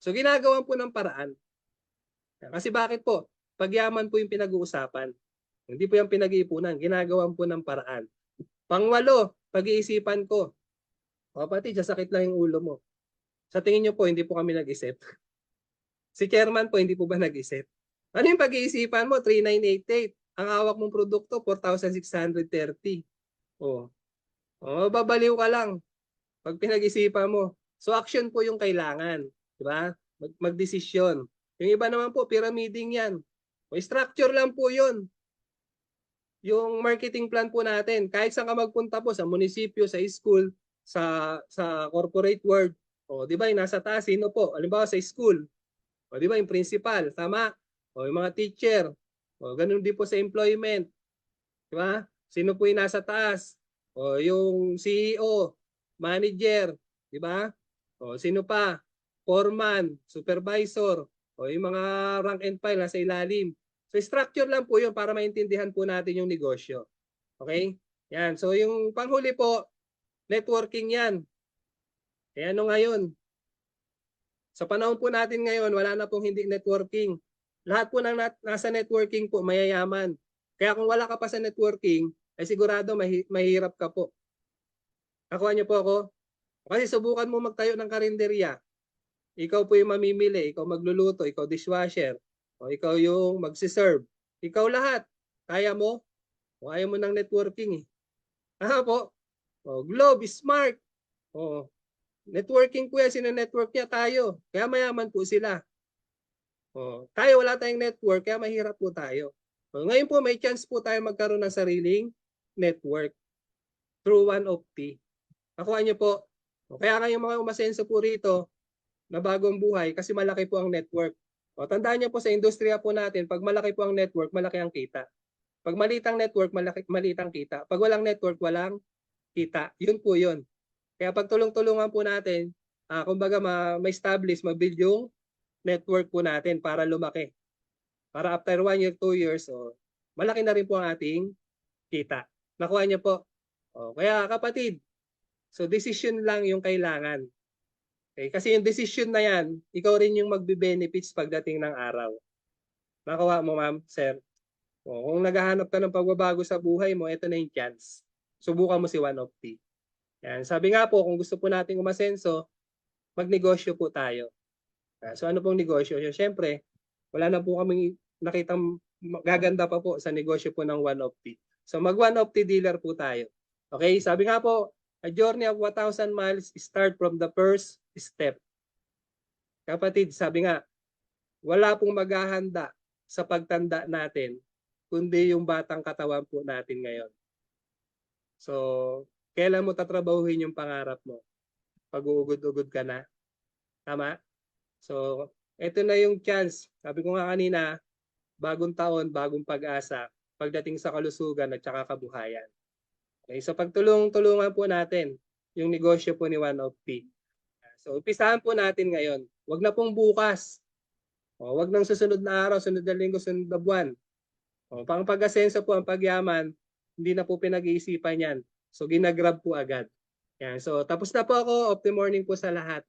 So, ginagawan po ng paraan. Kasi bakit po? Pagyaman po yung pinag-uusapan. Hindi po yung pinag-iipunan. Ginagawan po ng paraan. Pangwalo, pag-iisipan ko. Kapatid, sasakit lang yung ulo mo. Sa tingin nyo po, hindi po kami nag-isip. Si chairman po, hindi po ba nag-isip? Ano yung pag-iisipan mo? 3,988. Ang hawak mong produkto, 4,630. Babaliw ka lang pag pinag-isipan mo. So action po yung kailangan. Diba? Mag-desisyon. Yung iba naman po, pyramiding yan. Structure lang po yun. Yung marketing plan po natin, kahit saan ka magpunta po, sa munisipyo, sa school, sa corporate world, di ba yung nasa taas, sino po? Halimbawa sa school, di ba yung principal, tama? Yung mga teacher, ganun din po sa employment. Di ba? Sino po yung nasa taas? Yung CEO, manager, di ba? Sino pa? Foreman, supervisor, yung mga rank and file nasa ilalim. So structure lang po yun para maintindihan po natin yung negosyo. Okay? Yan. So yung panghuli po, networking yan. Kaya ano ngayon? Sa panahon po natin ngayon, wala na pong hindi networking. Lahat po ng nasa networking po, mayayaman. Kaya kung wala ka pa sa networking, ay sigurado mahirap ka po. Nakuha niyo po ako? Kasi subukan mo magtayo ng karinderya. Ikaw po yung mamimili, ikaw magluluto, ikaw dishwasher, o ikaw yung magsiserve. Ikaw lahat. Kaya mo? O ayaw mo ng networking eh. Po? Globe, Smart. Networking po yan, sinonetwork niya tayo. Kaya mayaman po sila. Tayo wala tayong network kaya mahirap po tayo. Ngayon po may chance po tayo magkaroon ng sariling network through OneOpti. Nakuha niyo po. Kaya nga yung mga umasenso po rito na bagong buhay kasi malaki po ang network. Tandaan niyo po sa industriya po natin, pag malaki po ang network, malaki ang kita. Pag maliit ang network, maliit ang kita. Pag walang network, walang kita. Yun po yun. Kaya pag tulong-tulungan po natin, kumbaga ma-establish, ma-build yung network po natin para lumaki. Para after 1 year, 2 years, malaki na rin po ang ating kita. Nakuha niyo po. Kaya kapatid, so decision lang yung kailangan. Okay? Kasi yung decision na yan, ikaw rin yung magbe-benefits pagdating ng araw. Nakuha mo ma'am, sir. Kung naghahanap ka ng pagbabago sa buhay mo, ito na yung chance. Subukan mo si OneOpti. Yan. Sabi nga po, kung gusto po nating umasenso, magnegosyo po tayo. So ano pong negosyo? Siyempre, wala na po kaming nakitang gaganda pa po sa negosyo po ng OneOpti. So mag OneOpti dealer po tayo. Okay, sabi nga po, a journey of 1,000 miles start from the first step. Kapatid, sabi nga, wala pong maghahanda sa pagtanda natin, kundi yung batang katawan po natin ngayon. So, kailan mo tatrabahuhin yung pangarap mo? Pag-uugod-ugod ka na. Tama? So, ito na yung chance. Sabi ko nga kanina, bagong taon, bagong pag-asa pagdating sa kalusugan at saka kabuhayan. Okay, so pagtulong-tulungan po natin yung negosyo po ni OneOpti. So, umpisahan po natin ngayon. Huwag na pong bukas. Huwag nang susunod na araw, sunod na linggo, sunod na buwan. Pang pag-asenso po ang pagyaman, hindi na po pinag-iisipan yan. So, ginagrab po agad. Yan. So, tapos na po ako. Opti morning po sa lahat.